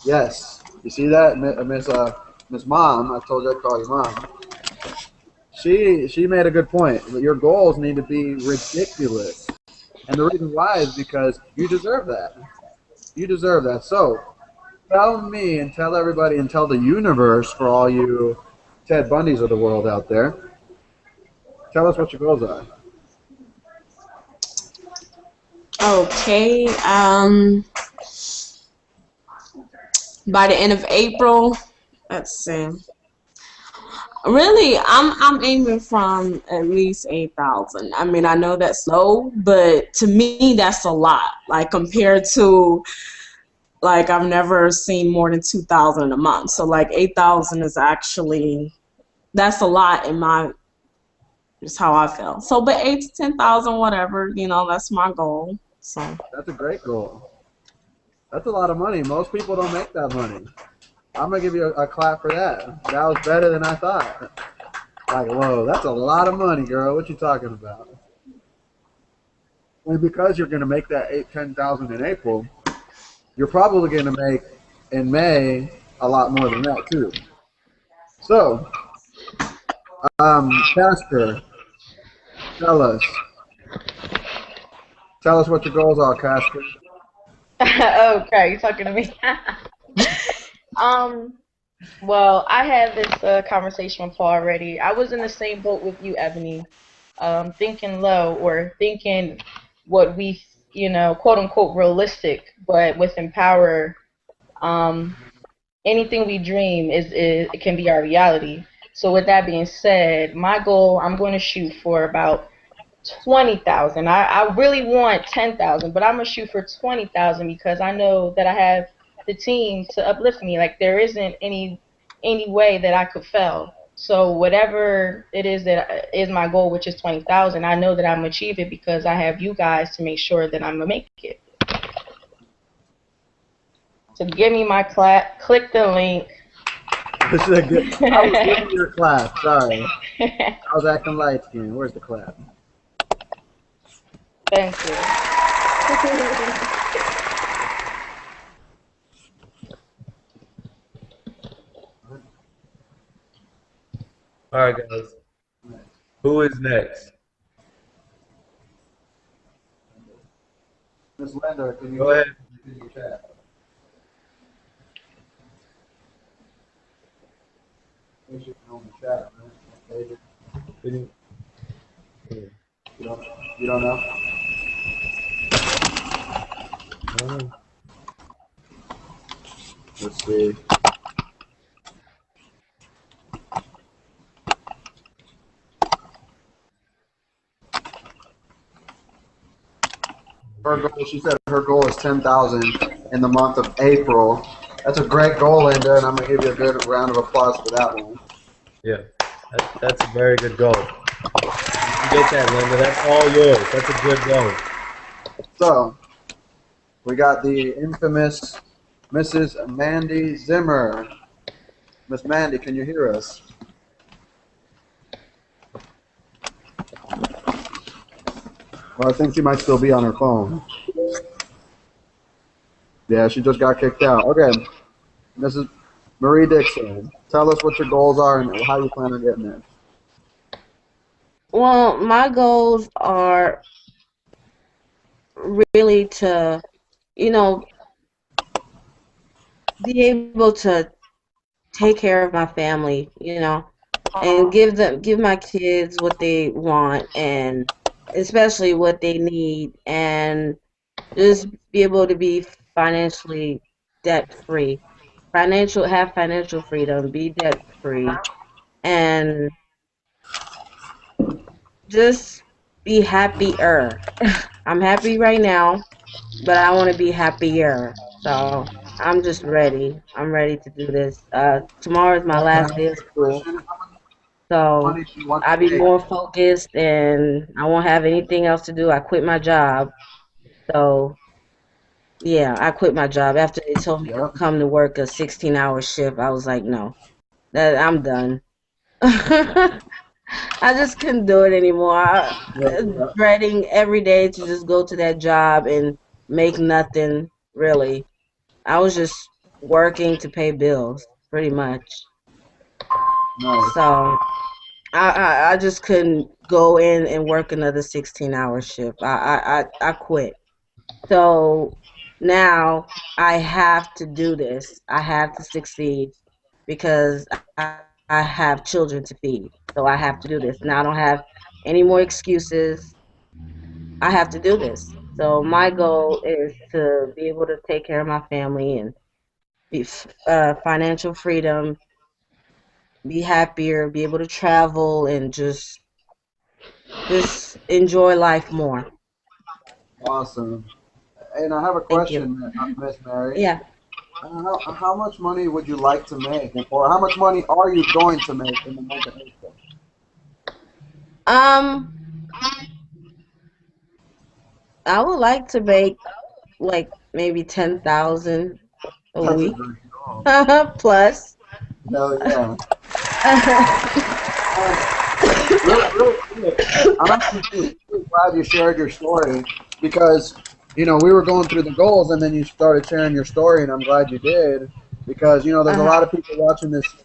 Yes. You see that, Miss Mom? I told you I'd call you Mom. She made a good point. Your goals need to be ridiculous, and the reason why is because you deserve that. You deserve that. So tell me and tell everybody and tell the universe, for all you Ted Bundys of the world out there, tell us what your goals are. okay, by the end of April, let's see. Really, I'm aiming from at least 8,000. I mean, I know that's low, but to me, that's a lot. Like compared to, like I've never seen more than 2,000 in a month. So like 8,000 is actually that's a lot in my. Just how I feel. So, but 8 to 10,000, whatever. That's my goal. So That's a great goal. That's a lot of money. Most people don't make that money. I'm gonna give you a clap for that. That was better than I thought. Like, whoa, that's a lot of money, girl. What you talking about? And because you're gonna make that 10,000 in April, you're probably gonna make in May a lot more than that too. So, Casper, tell us. Tell us what your goals are, Casper. Okay, you talking to me? um, well, I had this conversation with Paul already. I was in the same boat with you, Ebony. Thinking low or thinking what we, quote unquote realistic, but with Empower, um, anything we dream is it can be our reality. So with that being said, my goal, I'm going to shoot for about 20,000. I really want 10,000, but I'm gonna shoot for 20,000 because I know that I have the team to uplift me. Like there isn't any way that I could fail. So whatever it is that is my goal, which is 20,000, I know that I'm gonna achieve it because I have you guys to make sure that I'm gonna make it. So give me my clap. Click the link. I was giving you a clap. Sorry, I was acting light skinned. Where's the clap? Thank you. All right, guys. Who is next? Miss Linda, can you Go ahead. in your chat? I think you can own the chat, right? Can You don't, you don't know? you- Let's see. Her goal, she said her goal is 10,000 in the month of April. That's a great goal, Linda, and I'm going to give you a good round of applause for that one. Yeah, that's a very good goal. You get that, Linda. That's all yours. That's a good goal. So, we got the infamous Mrs. Mandy Zimmer. Miss Mandy, can you hear us? Well, I think she might still be on her phone. Yeah, she just got kicked out. Okay, Mrs. Marie Dixon, tell us what your goals are and how you plan on getting there. Well, my goals are really to, you know, be able to take care of my family, and give my kids what they want and especially what they need, and just be able to be financially debt free. Have financial freedom, be debt free, and just be happier. I'm happy right now, but I want to be happier. So I'm just ready. I'm ready to do this. Tomorrow is my Can I last day ask of you a school, question? How much so money do you want I'll to be make? more focused and I won't have anything else to do. I quit my job. So yeah, I quit my job after they told me to Yep. come to work a 16-hour shift. I was like, no, I'm done. I just couldn't do it anymore. Yeah. Dreading every day to just go to that job and make nothing really. I was just working to pay bills, pretty much. Nice. So I just couldn't go in and work another 16-hour shift. I quit. So now I have to do this. I have to succeed because I have children to feed. So I have to do this. Now I don't have any more excuses. I have to do this. So my goal is to be able to take care of my family and be financial freedom, be happier, be able to travel, and just enjoy life more. Awesome. And I have a Thank you. question, Miss Mary. Yeah. How much money would you like to make, or how much money are you going to make in the month of April? Um, I would like to make like maybe 10,000 a That's a week great goal. plus. Hell yeah. And really quick, I'm actually really glad you shared your story because, we were going through the goals and then you started sharing your story, and I'm glad you did because, there's a Uh-huh. lot of people watching this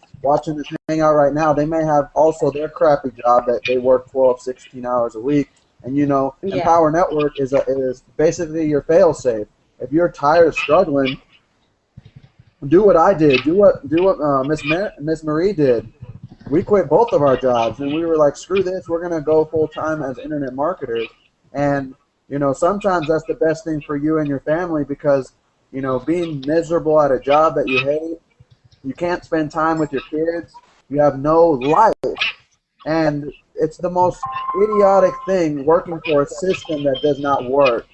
hangout right now. They may have also their crappy job that they work 12, 16 hours a week. And, Yeah. Empower Network is basically your fail safe. If you're tired of struggling, do what I did. Do what Miss Marie did. We quit both of our jobs and we were like, screw this, we're going to go full time as internet marketers. And sometimes that's the best thing for you and your family because being miserable at a job that you hate, you can't spend time with your kids, you have no life, and it's the most idiotic thing working for a system that does not work.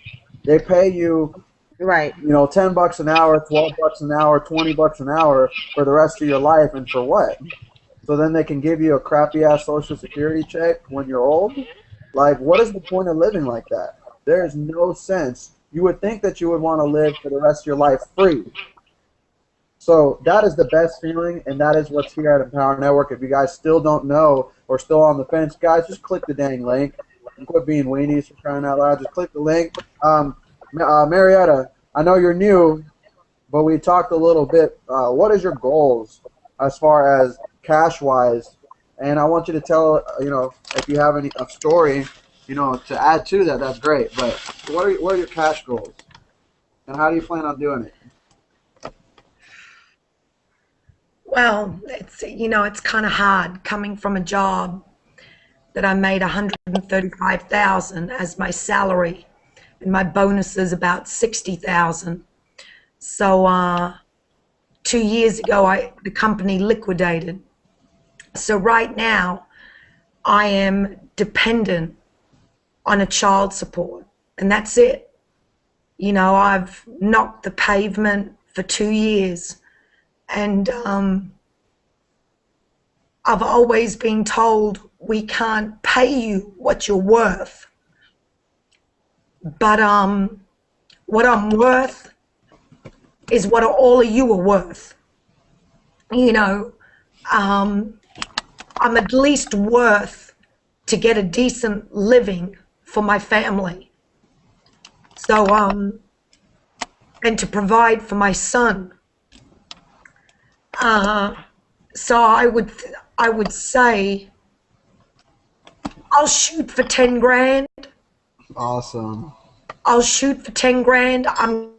They pay you Right. $10 an hour, $12 an hour, $20 an hour for the rest of your life, and for what? So then they can give you a crappy ass social security check when you're old? Like, what is the point of living like that? There is no sense. You would think that you would want to live for the rest of your life free. So that is the best feeling, and that is what's here at Empower Network. If you guys still don't know or still on the fence, guys, just click the dang link and quit being weenies for crying out loud. Just click the link. Marietta, I know you're new, but we talked a little bit. What is your goals as far as cash-wise? And I want you to tell, if you have a story, to add to that, that's great. But what are your cash goals? And how do you plan on doing it? Well, it's kind of hard coming from a job that I made 135,000 as my salary, and my bonus is about 60,000. So 2 years ago, the company liquidated. So right now, I am dependent on a child support, and that's it. I've knocked the pavement for 2 years, and I've always been told we can't pay you what you're worth. But what I'm worth is what all of you are worth. I'm at least worth to get a decent living for my family. So, and to provide for my son. So I would say I'll shoot for 10 grand. Awesome. I'll shoot for 10 grand. I'm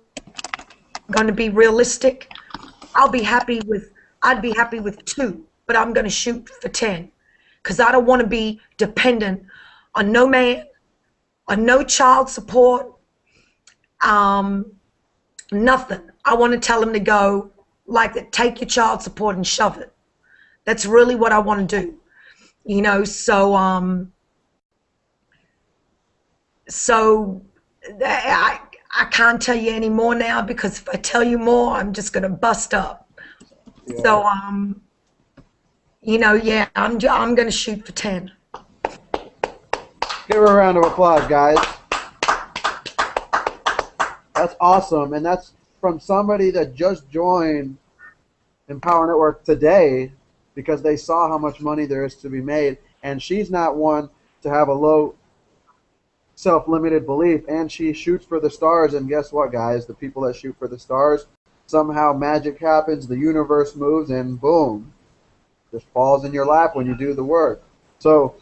going to be realistic. I'd be happy with 2, but I'm going to shoot for 10 because I don't want to be dependent on no man, on no child support, nothing. I want to tell him to go like take your child support and shove it. That's really what I want to do. You know, so I can't tell you any more now because if I tell you more, I'm just gonna bust up. Yeah. So you know, yeah, I'm gonna shoot for 10. Give her a round of applause, guys. That's awesome, and that's from somebody that just joined Empower Network today because they saw how much money there is to be made, and she's not one to have a low self-limited belief, and she shoots for the stars. And guess what, guys? The people that shoot for the stars, somehow magic happens, the universe moves, and boom, just falls in your lap when you do the work. So,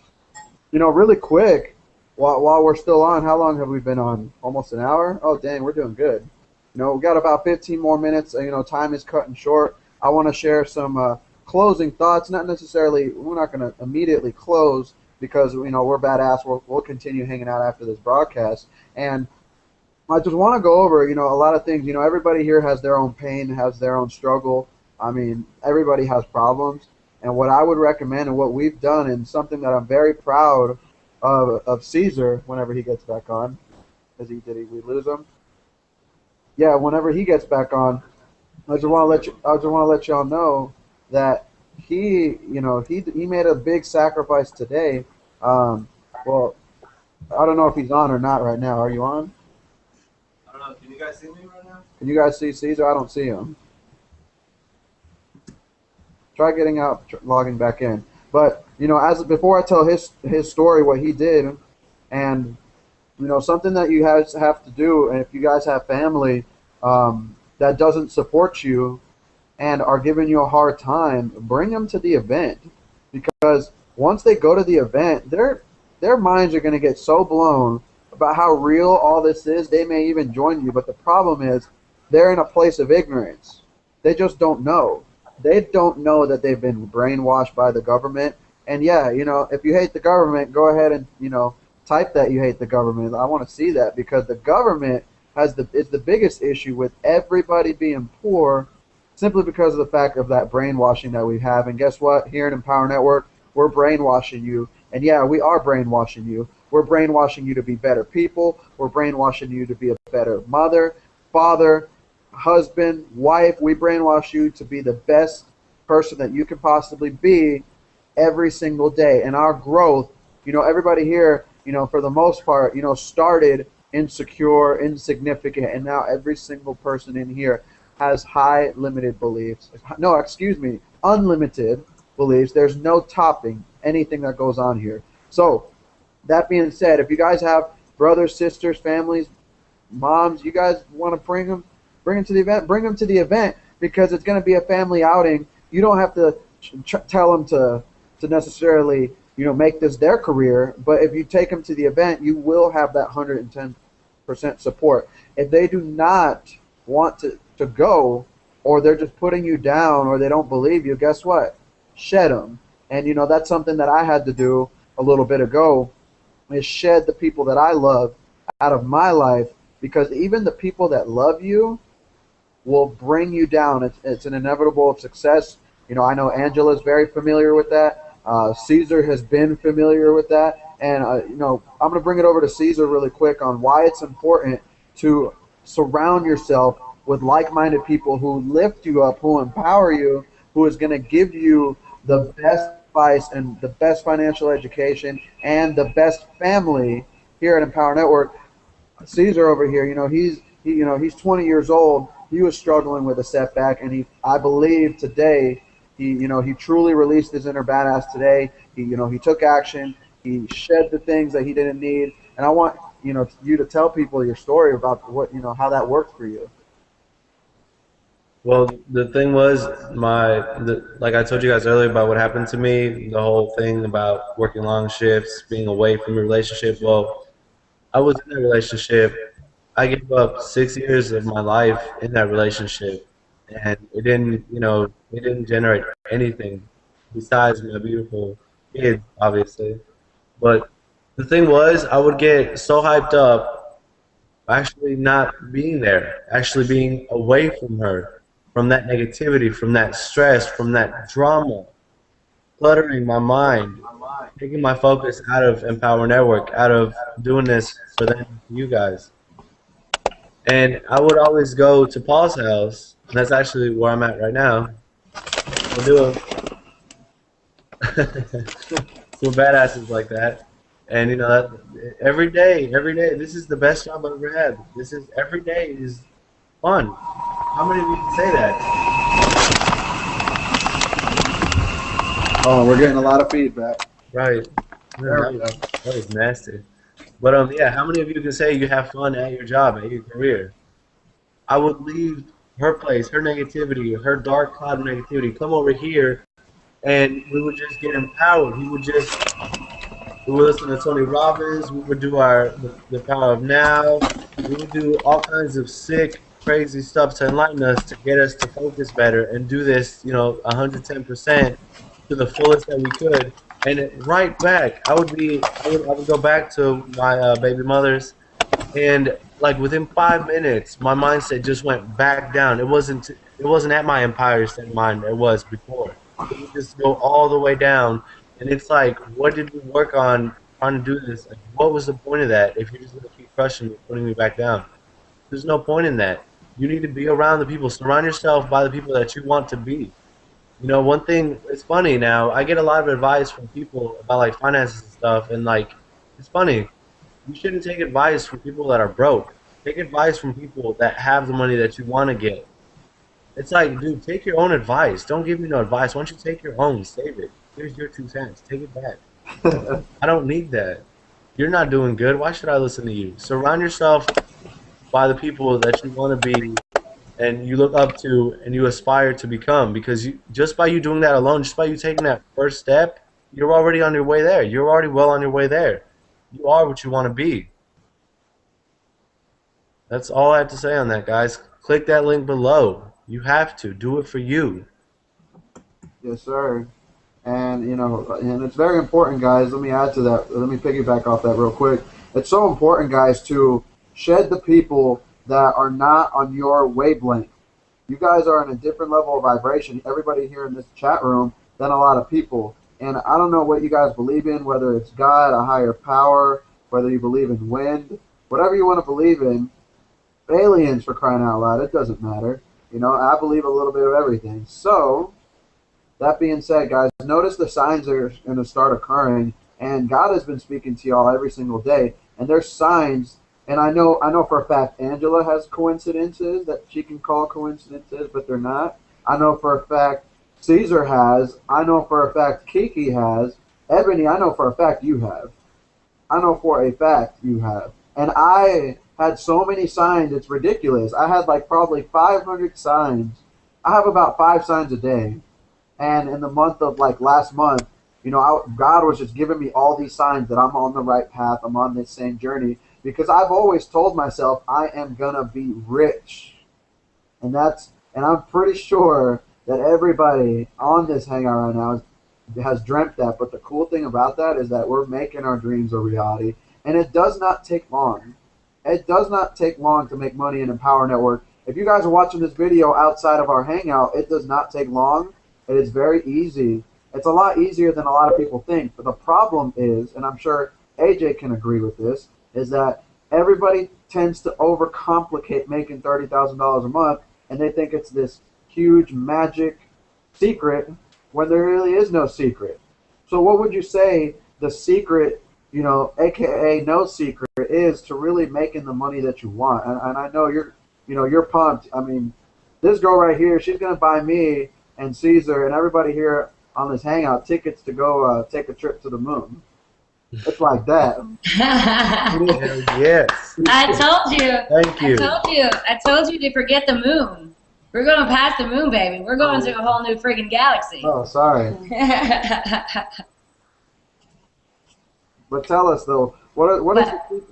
you know, really quick, while we're still on, how long have we been on? Almost an hour? Oh, dang, we're doing good. You know, we've got about 15 more minutes. You know, time is cutting short. I want to share some closing thoughts. Not necessarily, we're not going to immediately close because, you know, we're badass. We'll continue hanging out after this broadcast. And I just want to go over, you know, a lot of things. You know, everybody here has their own pain, has their own struggle. I mean, everybody has problems. And what I would recommend and what we've done, and something that I'm very proud of Caesar whenever he gets back on. Did we lose him? Yeah, whenever he gets back on, I just want to let y'all know that he made a big sacrifice today. Well, I don't know if he's on or not right now. Are you on? I don't know. Can you guys see me right now? Can you guys see Caesar? I don't see him. Try getting out, logging back in. But you know, before I tell his story, what he did, and you know, something that you guys have to do, and if you guys have family that doesn't support you and are giving you a hard time, bring them to the event, because once they go to the event, their minds are going to get so blown about how real all this is. They may even join you, but the problem is they're in a place of ignorance. They just don't know. They don't know that they've been brainwashed by the government. And yeah, you know, if you hate the government, go ahead and, you know, type that you hate the government. I want to see that, because the government is the biggest issue with everybody being poor, simply because of the fact of that brainwashing that we have. And guess what? Here at Empower Network, we're brainwashing you. And yeah, we are brainwashing you. We're brainwashing you to be better people. We're brainwashing you to be a better mother, father, husband, wife. We brainwash you to be the best person that you can possibly be every single day. And our growth, you know, everybody here, you know, for the most part, you know, started insecure, insignificant, and now every single person in here has high limited beliefs. No, excuse me, unlimited beliefs. There's no topping anything that goes on here. So, that being said, if you guys have brothers, sisters, families, moms, you guys want to bring them to the event, bring them to the event, because it's going to be a family outing. You don't have to tell them to necessarily, you know, make this their career, but if you take them to the event, you will have that 110% support. If they do not want to go, or they're just putting you down, or they don't believe you, guess what? Shed them. And, you know, that's something that I had to do a little bit ago, is shed the people that I love out of my life, because even the people that love you will bring you down. It's an inevitable success. You know, I know Angela's very familiar with that. Caesar has been familiar with that. And, you know, I'm going to bring it over to Caesar really quick on why it's important to surround yourself with like-minded people who lift you up, who empower you, who is going to give you the best advice and the best financial education and the best family here at Empower Network. Caesar over here, you know, he's 20 years old. He was struggling with a setback, and I believe today, he truly released his inner badass today. He took action. He shed the things that he didn't need. And I want you to tell people your story about how that worked for you. Well, the thing was, like I told you guys earlier about what happened to me, the whole thing about working long shifts, being away from your relationship. Well, I was in a relationship. I gave up 6 years of my life in that relationship, and it didn't generate anything besides my beautiful kids, obviously. But the thing was, I would get so hyped up actually not being there, actually being away from her, from that negativity, from that stress, from that drama, cluttering my mind, taking my focus out of Empower Network, out of doing this for them, you guys. And I would always go to Paul's house, and that's actually where I'm at right now. We'll do it. We're badasses like that. And every day, this is the best job I've ever had. This is every day is fun. How many of you can say that? Oh, we're getting a lot of feedback. Right. There we go. That was nasty. But yeah, how many of you can say you have fun at your job, at your career? I would leave her place, her negativity, her dark cloud of negativity, come over here, and we would just get empowered. We would listen to Tony Robbins. We would do the Power of Now. We would do all kinds of sick, crazy stuff to enlighten us, to get us to focus better and do this, 110% to the fullest that we could. And right back, I would go back to my baby mothers, and like within 5 minutes, my mindset just went back down. It wasn't at my Empire State of Mind it was before. It would just go all the way down. And it's like, what did we work on trying to do this? Like, what was the point of that if you're just going to keep crushing me, putting me back down? There's no point in that. You need to be around the people. Surround yourself by the people that you want to be. One thing, it's funny now, I get a lot of advice from people about like finances and stuff, and like, it's funny. You shouldn't take advice from people that are broke. Take advice from people that have the money that you want to get. It's like, dude, take your own advice. Don't give me no advice. Why don't you take your own? Save it. Here's your 2 cents. Take it back. I don't need that. You're not doing good. Why should I listen to you? Surround yourself by the people that you want to be and you look up to and you aspire to become, because just by you doing that alone, just by you taking that first step, you're already on your way there. You're already well on your way there. You are what you want to be. That's all I have to say on that, guys. Click that link below. You have to. Do it for you. Yes, sir. And and it's very important, guys. Let me add to that. Let me piggyback off that real quick. It's so important, guys, to shed the people that are not on your wavelength. You guys are in a different level of vibration, everybody here in this chat room, than a lot of people. And I don't know what you guys believe in, whether it's God, a higher power, whether you believe in wind, whatever you want to believe in, aliens, for crying out loud, it doesn't matter. I believe a little bit of everything. So, that being said, guys, notice the signs are going to start occurring, and God has been speaking to y'all every single day, and there's signs. And I know for a fact Angela has coincidences that she can call coincidences, but they're not. I know for a fact Caesar has. I know for a fact Kiki has. Ebony, I know for a fact you have. I know for a fact you have. And I had so many signs, it's ridiculous. I had like probably 500 signs. I have about 5 signs a day. And in the month of like last month, God was just giving me all these signs that I'm on the right path. I'm on this same journey. Because I've always told myself I am going to be rich. And I'm pretty sure that everybody on this Hangout right now has dreamt that. But the cool thing about that is that we're making our dreams a reality. And it does not take long. It does not take long to make money in Empower Network. If you guys are watching this video outside of our Hangout, it does not take long. It is very easy. It's a lot easier than a lot of people think. But the problem is, and I'm sure AJ can agree with this, is that everybody tends to overcomplicate making $30,000 a month, and they think it's this huge magic secret when there really is no secret. So what would you say the secret, aka no secret, is to really making the money that you want? And I know you're pumped. I mean, this girl right here, she's gonna buy me and Caesar and everybody here on this Hangout tickets to go take a trip to the moon. It's like that. Hell yes. I told you. Thank you. I told you to forget the moon. We're going past the moon, baby. We're going to a whole new freaking galaxy. Oh, sorry. But tell us though, what is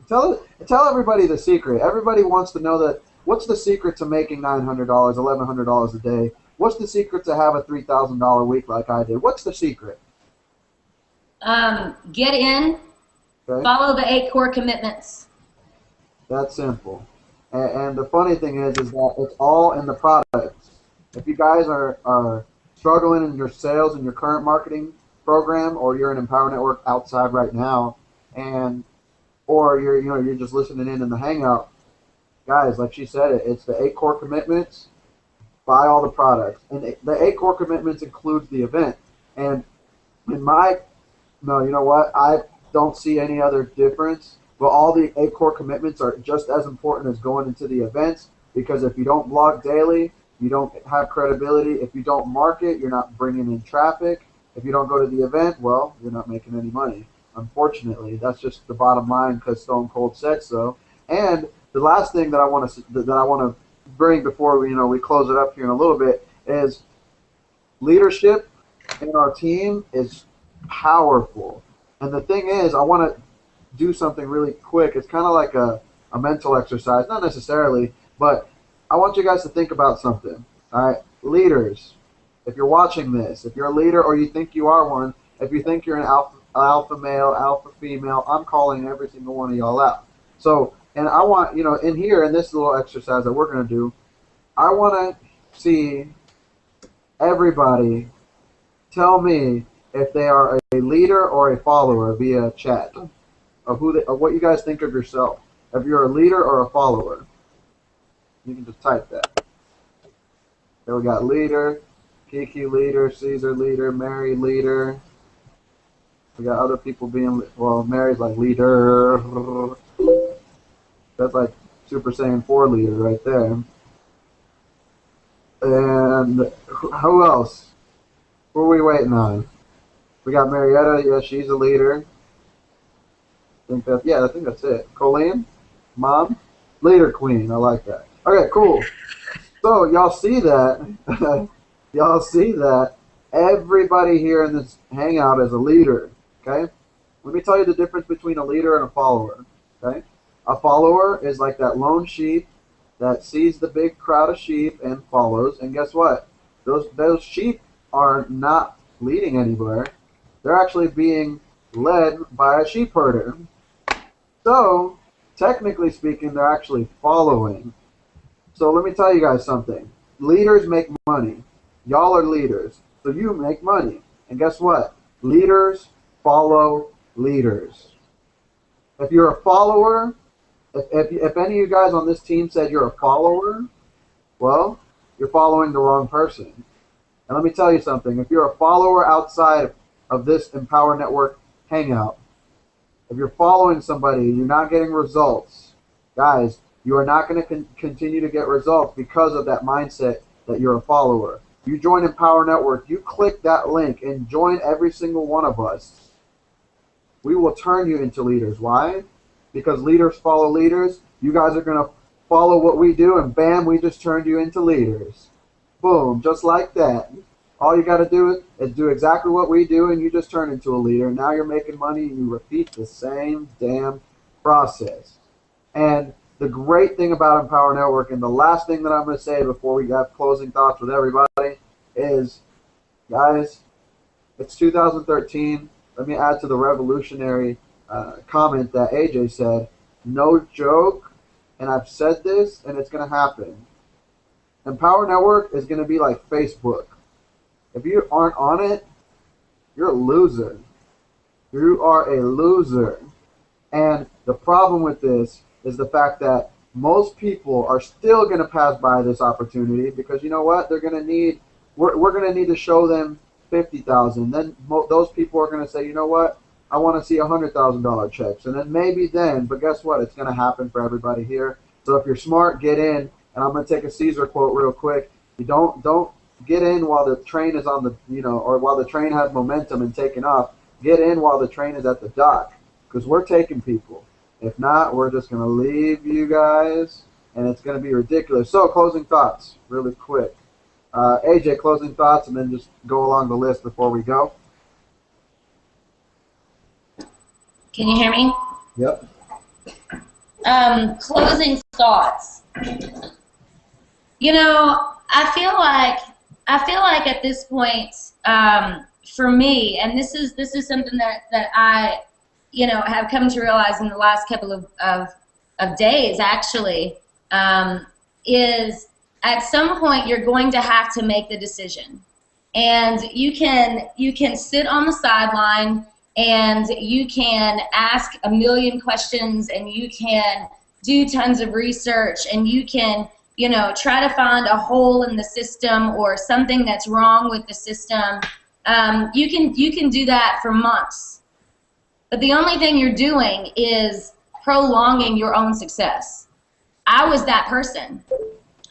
tell everybody the secret. Everybody wants to know that. What's the secret to making $900, $1,100 a day? What's the secret to have a $3,000 week like I did? What's the secret? Get in. Okay. Follow the 8 core commitments. That's simple. And the funny thing is that it's all in the products. If you guys are struggling in your sales and your current marketing program, or you're an Empower Network outside right now, or you're just listening in the Hangout, guys, like she said, it's the 8 core commitments. Buy all the products, and the 8 core commitments includes the event. And you know what? I don't see any other difference. But all the 8 core commitments are just as important as going into the events, because if you don't blog daily, you don't have credibility. If you don't market, you're not bringing in traffic. If you don't go to the event, well, you're not making any money. Unfortunately, that's just the bottom line, because Stone Cold said so. And the last thing that I want to bring before we close it up here in a little bit is leadership in our team is powerful. And the thing is, I want to do something really quick. It's kind of like a mental exercise, not necessarily, but I want you guys to think about something. All right, leaders, if you're watching this, if you're a leader or you think you are one, if you think you're an alpha male, alpha female, I'm calling every single one of y'all out. So, and I want, in here, in this little exercise that we're going to do, I want to see everybody tell me if they are a leader or a follower via chat. Of what you guys think of yourself. If you're a leader or a follower. You can just type that. Then we got leader, Kiki leader, Caesar leader, Mary leader. We got other people being, well, Mary's like leader. That's like Super Saiyan 4 leader right there. And who else? Who are we waiting on? We got Marietta, yeah, she's a leader. I think that's it. Colleen, Mom, Leader Queen. I like that. Okay, cool. So y'all see that? Y'all see that? Everybody here in this Hangout is a leader. Okay. Let me tell you the difference between a leader and a follower. Okay. A follower is like that lone sheep that sees the big crowd of sheep and follows. And guess what? Those sheep are not leading anywhere. They're actually being led by a sheep herder. So, technically speaking, they're actually following. So let me tell you guys something. Leaders make money. Y'all are leaders. So you make money. And guess what? Leaders follow leaders. If you're a follower, if any of you guys on this team said you're a follower, well, you're following the wrong person. And let me tell you something. If you're a follower outside of this Empower Network Hangout, if you're following somebody and you're not getting results, guys, you are not going to continue to get results because of that mindset that you're a follower. You join Empower Network, you click that link and join every single one of us. We will turn you into leaders. Why? Because leaders follow leaders. You guys are going to follow what we do, and bam, we just turned you into leaders. Boom, just like that. All you got to do is do exactly what we do, and you just turn into a leader. Now you're making money, and you repeat the same damn process. And the great thing about Empower Network, and the last thing that I'm going to say before we have closing thoughts with everybody, is, guys, it's 2013. Let me add to the revolutionary comment that AJ said. No joke, and I've said this, and it's going to happen. Empower Network is going to be like Facebook. If you aren't on it, you're a loser. You are a loser. And the problem with this is the fact that most people are still going to pass by this opportunity because you know what? They're going to need, we're going to need to show them 50,000. Then those people are going to say, you know what? I want to see $100,000 checks. And then maybe then, but guess what? It's going to happen for everybody here. So if you're smart, get in. And I'm going to take a Caesar quote real quick. You don't get in while the train is on the, or while the train has momentum and taking off. Get in while the train is at the dock. because we're taking people. If not, we're just going to leave you guys, and it's going to be ridiculous. So, closing thoughts, really quick. AJ, closing thoughts, and then just go along the list before we go. Can you hear me? Yep. Closing thoughts. You know, I feel like at this point, for me, and this is something that I, you know, have come to realize in the last couple of days, actually, is at some point you're going to have to make the decision, and you can sit on the sideline and you can ask a million questions and you can do tons of research and you can, you know, try to find a hole in the system or something that's wrong with the system. You can do that for months, but the only thing you're doing is prolonging your own success. I was that person.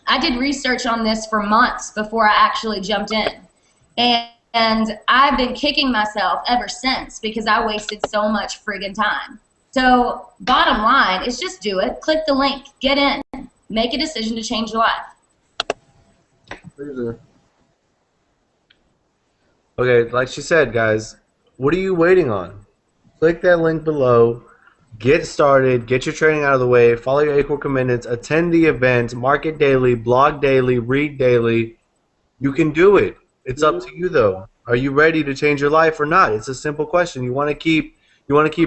I did research on this for months before I actually jumped in, and I've been kicking myself ever since because I wasted so much friggin' time. So bottom line is just do it. Click the link. Get in. Make a decision to change your life. Okay, like she said, guys, what are you waiting on? Click that link below. Get started. Get your training out of the way. Follow your equal commitments. Attend the event. Market daily. Blog daily. Read daily. You can do it. It's up to you, though. Are you ready to change your life or not? It's a simple question. You want to keep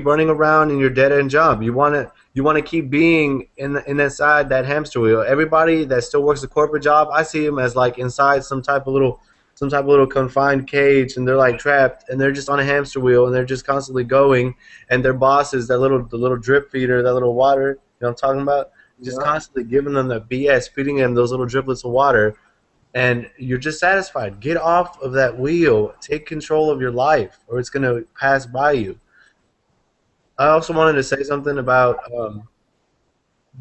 running around in your dead-end job. You want to keep being in inside that hamster wheel. Everybody that still works a corporate job, I see them as like inside some type of little confined cage, and they're like trapped, and they're just on a hamster wheel, and they're just constantly going, and their boss is the little drip feeder, that little water, you know what I'm talking about? Just constantly giving them the BS, feeding them those little driplets of water, and you're just satisfied. Get off of that wheel. Take control of your life, or it's going to pass by you. I also wanted to say something about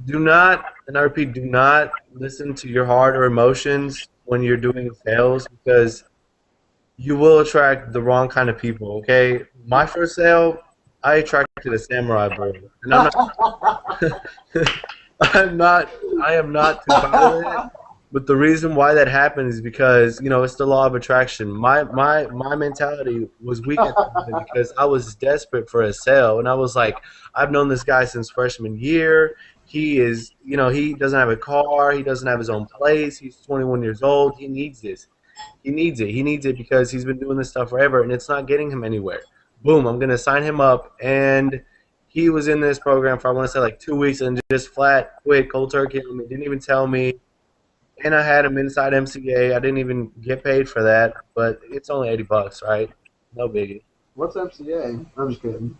do not, and I repeat, do not listen to your heart or emotions when you're doing sales, because you will attract the wrong kind of people, okay? My first sale, I attracted a samurai boy. And I am not too proud of it. But the reason why that happened is because, you know, it's the law of attraction. My mentality was weak at the moment because I was desperate for a sale. And I was like, I've known this guy since freshman year. He is, you know, he doesn't have a car. He doesn't have his own place. He's 21 years old. He needs this. He needs it. He needs it because he's been doing this stuff forever, and it's not getting him anywhere. Boom, I'm going to sign him up. And he was in this program for, I want to say, like 2 weeks and just flat quit, cold turkey on me. Didn't even tell me. And I had him inside MCA. I didn't even get paid for that, but it's only $80, right? No biggie. What's MCA? I'm just kidding.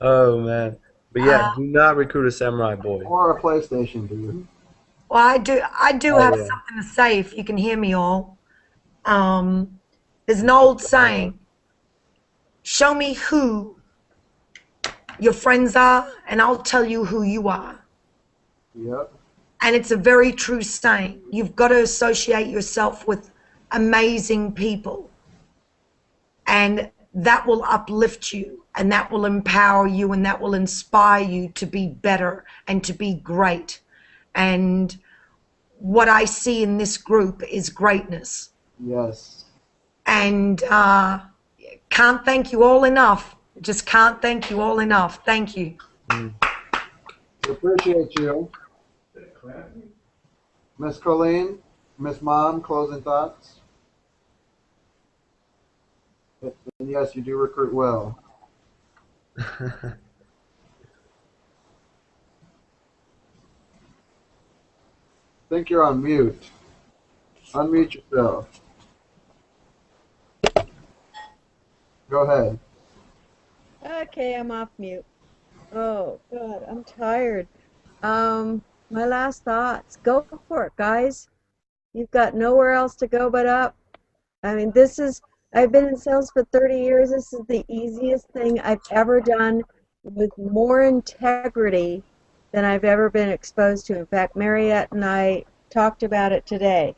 Oh, man. But yeah, do not recruit a samurai boy. Or a PlayStation, dude. Well, I do have something to say if you can hear me all. There's an old saying, show me who your friends are, and I'll tell you who you are. Yep. And it's a very true saying. You've got to associate yourself with amazing people. And that will uplift you, and that will empower you, and that will inspire you to be better and to be great. And what I see in this group is greatness. Yes. And can't thank you all enough. Just can't thank you all enough. Thank you. We appreciate you. Miss Colleen, Miss Mom, closing thoughts? And yes, you do recruit well. I think you're on mute. Unmute yourself. Go ahead. Okay, I'm off mute. Oh, God, I'm tired. My last thoughts. Go for it, guys. You've got nowhere else to go but up. I mean, I've been in sales for 30 years. This is the easiest thing I've ever done with more integrity than I've ever been exposed to. In fact, Mariette and I talked about it today,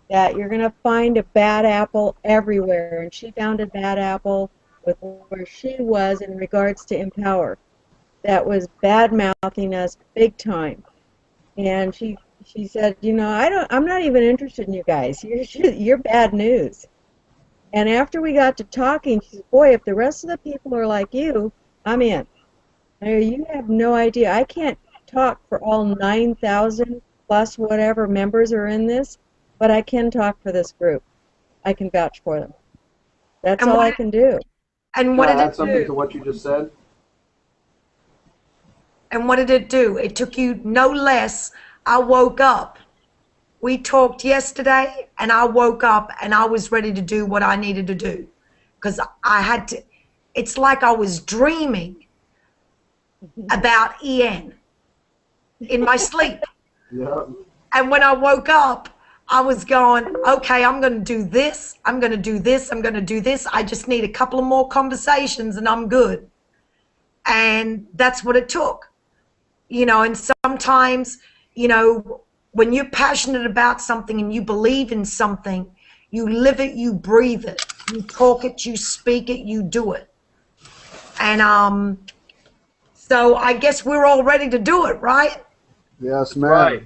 that you're going to find a bad apple everywhere, and she found a bad apple with where she was in regards to Empower. That was bad mouthing us big time. And she said, I'm not even interested in you guys. You're bad news. And after we got to talking, she said, boy, if the rest of the people are like you, I'm in. You have no idea. I can't talk for all 9,000 plus whatever members are in this, but I can talk for this group. I can vouch for them. That's And all what I can do. and Can what I did add it something do? to what you just said? And what did it do? It took you no less. I woke up. We talked yesterday, and I woke up and I was ready to do what I needed to do. Because I had to, it's like I was dreaming about Ian in my sleep. Yeah. And when I woke up, I was going, okay, I'm going to do this. I'm going to do this. I'm going to do this. I just need a couple of more conversations and I'm good. And that's what it took. And sometimes, when you're passionate about something and you believe in something, you live it, you breathe it, you talk it, you speak it, you do it. And so I guess we're all ready to do it, right? Yes, ma'am. Right.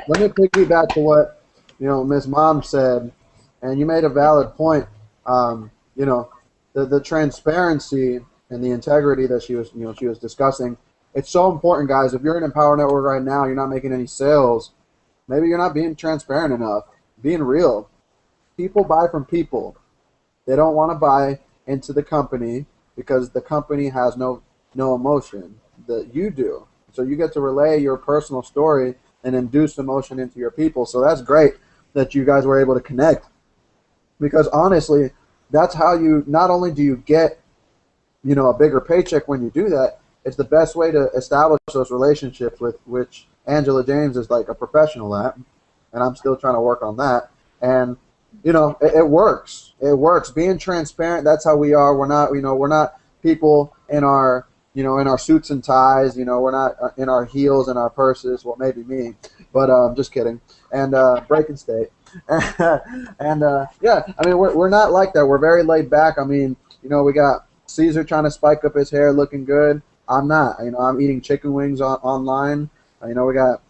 Let me piggyback to what Miss Mom said, and you made a valid point. The transparency and the integrity that she was discussing. It's so important, guys. If you're in Empower Network right now, you're not making any sales. Maybe you're not being transparent enough, being real. People buy from people. They don't want to buy into the company because the company has no emotion that you do. So you get to relay your personal story and induce emotion into your people. So that's great that you guys were able to connect, because honestly, that's how you not only do you get a bigger paycheck when you do that. It's the best way to establish those relationships, with which Angela James is like a professional at, and I'm still trying to work on that. And it works. It works. Being transparent. That's how we are. We're not people in our suits and ties. We're not in our heels and our purses. Well, maybe me, but just kidding. And breaking state. And yeah, I mean, we're not like that. We're very laid back. I mean, we got Caesar trying to spike up his hair, looking good. I'm not. I'm eating chicken wings online. We got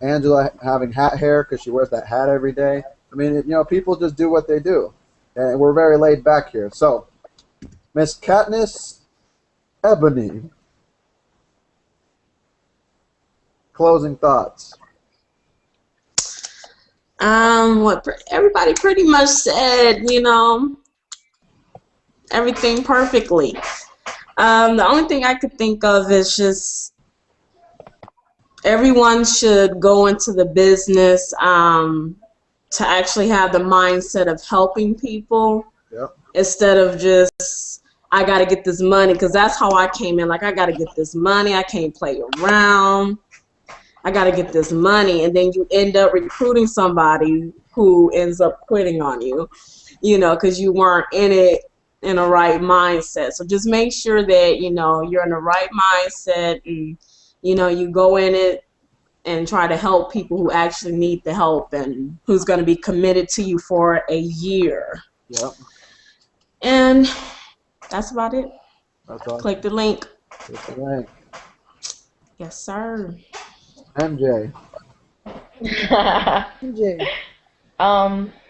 Angela having hat hair because she wears that hat every day. I mean, people just do what they do, and we're very laid back here. So, Miss Katniss Ebony, closing thoughts. What everybody pretty much said, everything perfectly. The only thing I could think of is just everyone should go into the business to actually have the mindset of helping people. Yep. Instead of just, I got to get this money, because that's how I came in. Like, I got to get this money. I can't play around. I got to get this money. And then you end up recruiting somebody who ends up quitting on you, because you weren't in it in a right mindset. So just make sure that, you're in the right mindset, and, you go in it and try to help people who actually need the help and who's going to be committed to you for a year. Yep. And that's about it. That's all. Click the link. Click the link. Yes, sir. MJ. MJ.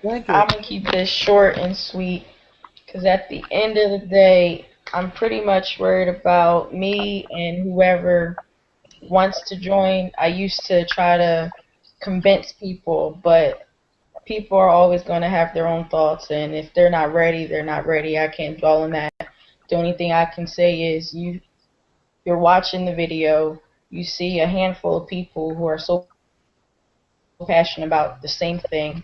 Thank you. I'm gonna keep this short and sweet, because at the end of the day, I'm pretty much worried about me and whoever wants to join. I used to try to convince people, but people are always going to have their own thoughts, and if they're not ready, they're not ready. I can't dwell on that. The only thing I can say is you're watching the video, you see a handful of people who are so passionate about the same thing.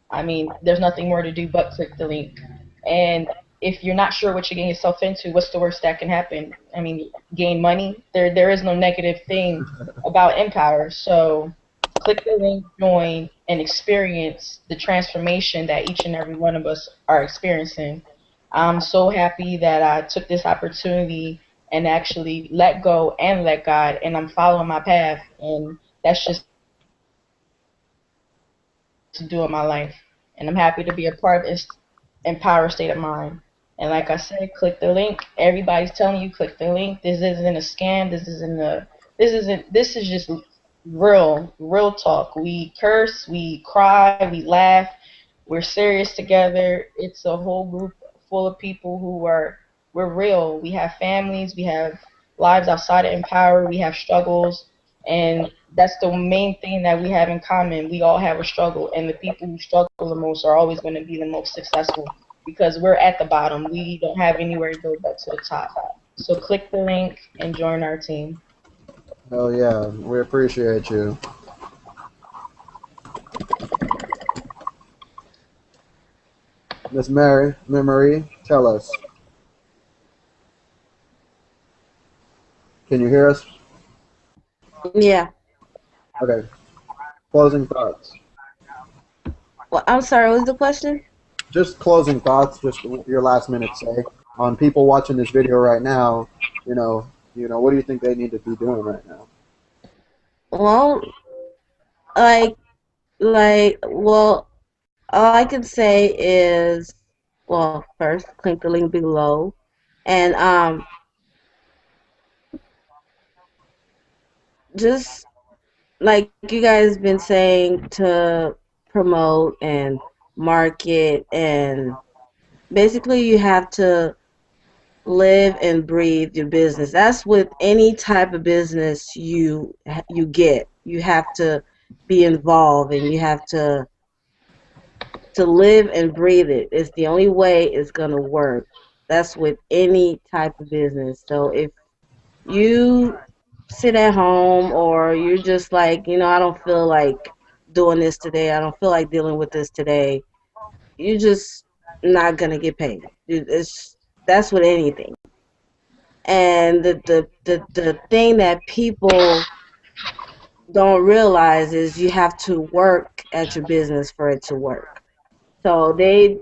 I mean, there's nothing more to do but click the link. And if you're not sure what you're getting yourself into, what's the worst that can happen? I mean, gain money. There is no negative thing about Empower. So click the link, join, and experience the transformation that each and every one of us are experiencing. I'm so happy that I took this opportunity and actually let go and let God, and I'm following my path, and that's just to do in my life. And I'm happy to be a part of this empower state of mind. And like I said, click the link. Everybody's telling you click the link. This isn't a scam. This is just real talk. We curse, we cry, we laugh. We're serious together. It's a whole group full of people we're real. We have families, we have lives outside of Empower, we have struggles, and that's the main thing that we have in common. We all have a struggle, and the people who struggle the most are always going to be the most successful because we're at the bottom. We don't have anywhere to go but to the top. So click the link and join our team. Hell yeah, we appreciate you. Miss Marie, tell us. Can you hear us? Yeah. Okay. Closing thoughts. Well, I'm sorry. What was the question? Just closing thoughts. Just your last minute say on people watching this video right now. What do you think they need to be doing right now? Well, well, all I can say is, well, first, click the link below, and just like you guys been saying, to promote and market, and basically you have to live and breathe your business. That's with any type of business you get. You have to be involved, and you have to live and breathe it. It's the only way it's gonna work. That's with any type of business. So if you sit at home, or you're just like, I don't feel like doing this today, I don't feel like dealing with this today, you're just not gonna get paid. That's with anything. And the thing that people don't realize is you have to work at your business for it to work. So they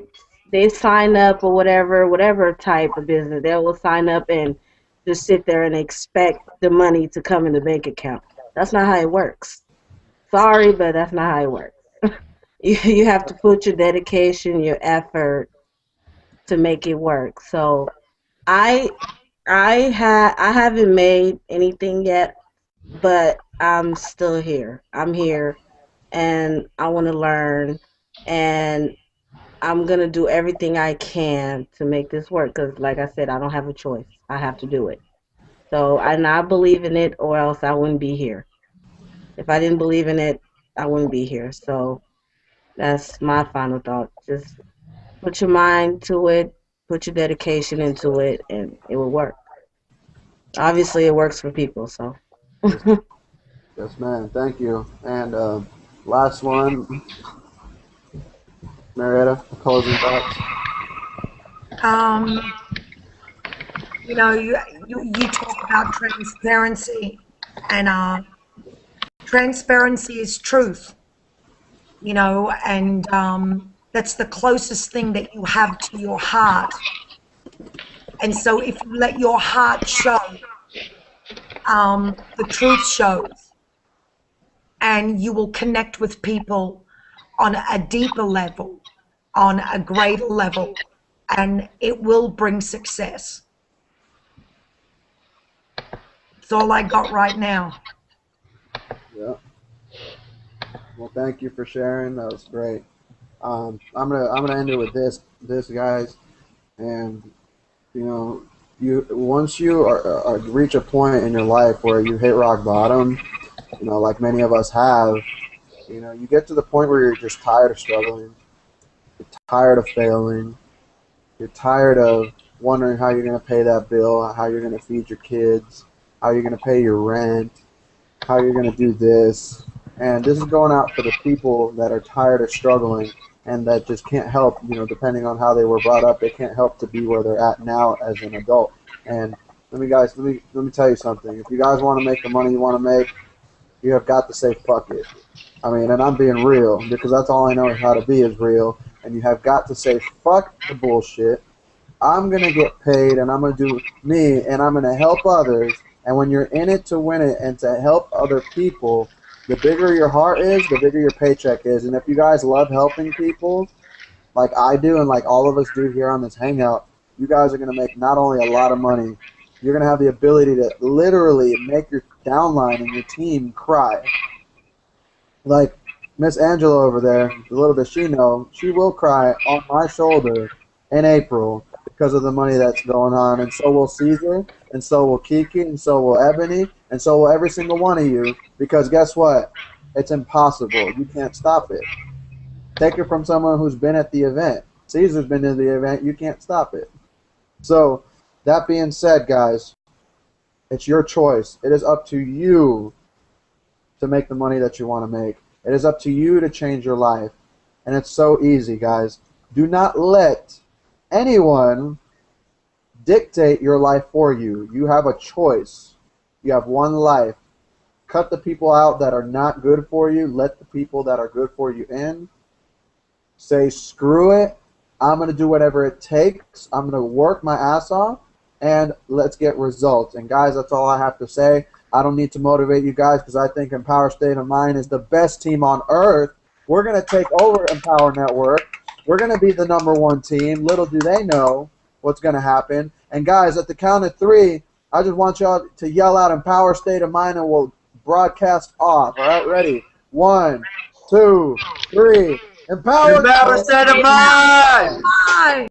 sign up, or whatever type of business, they will sign up and just sit there and expect the money to come in the bank account. That's not how it works. Sorry, but that's not how it works. You have to put your dedication, your effort to make it work. So I I haven't made anything yet, but I'm still here. I'm here, and I want to learn, and I'm gonna do everything I can to make this work. Because, like I said, I don't have a choice. I have to do it. So, and I believe in it, or else I wouldn't be here. If I didn't believe in it, I wouldn't be here. So that's my final thought. Just put your mind to it, put your dedication into it, and it will work. Obviously, it works for people. So. Yes, man. Thank you. And last one, Marietta, closing thoughts. Um, you talk about transparency, and transparency is truth, and that's the closest thing that you have to your heart. And so if you let your heart show, the truth shows, and you will connect with people on a deeper level, on a greater level, and it will bring success. That's all I got right now. Yeah. Well, thank you for sharing. That was great. I'm gonna end it with this guys, and you once you reach a point in your life where you hit rock bottom, like many of us have, you get to the point where you're just tired of struggling, you're tired of failing, you're tired of wondering how you're gonna pay that bill, how you're gonna feed your kids, how you're gonna pay your rent, how you're gonna do this. And this is going out for the people that are tired of struggling and that just can't help, depending on how they were brought up, they can't help to be where they're at now as an adult. And let me tell you something. If you guys want to make the money you want to make, you have got to say fuck it. I mean, and I'm being real because that's all I know how to be is real. And you have got to say fuck the bullshit. I'm going to get paid, and I'm going to do me, and I'm going to help others. And when you're in it to win it and to help other people, the bigger your heart is, the bigger your paycheck is. And if you guys love helping people, like I do and like all of us do here on this Hangout, you guys are going to make not only a lot of money, you're going to have the ability to literally make your downline and your team cry. Like Miss Angela over there, the little does she know, she will cry on my shoulder in April because of the money that's going on, and so will Caesar, and so will Kiki, and so will Ebony, and so will every single one of you, because guess what? It's impossible. You can't stop it. Take it from someone who's been at the event. Caesar's been to the event. You can't stop it. So, that being said, guys, it's your choice. It is up to you to make the money that you want to make. It is up to you to change your life. And it's so easy, guys. Do not let anyone dictate your life for you. You have a choice. You have one life. Cut the people out that are not good for you. Let the people that are good for you in. Say, screw it. I'm going to do whatever it takes. I'm going to work my ass off, and let's get results. And, guys, that's all I have to say. I don't need to motivate you guys because I think Empower State of Mind is the best team on earth. We're going to take over Empower Network. We're going to be the #1 team. Little do they know what's going to happen. And, guys, at the count of 3, I just want y'all to yell out Empower State of Mind, and we'll broadcast off. All right, ready? 1, 2, 3. Empower State of Mind!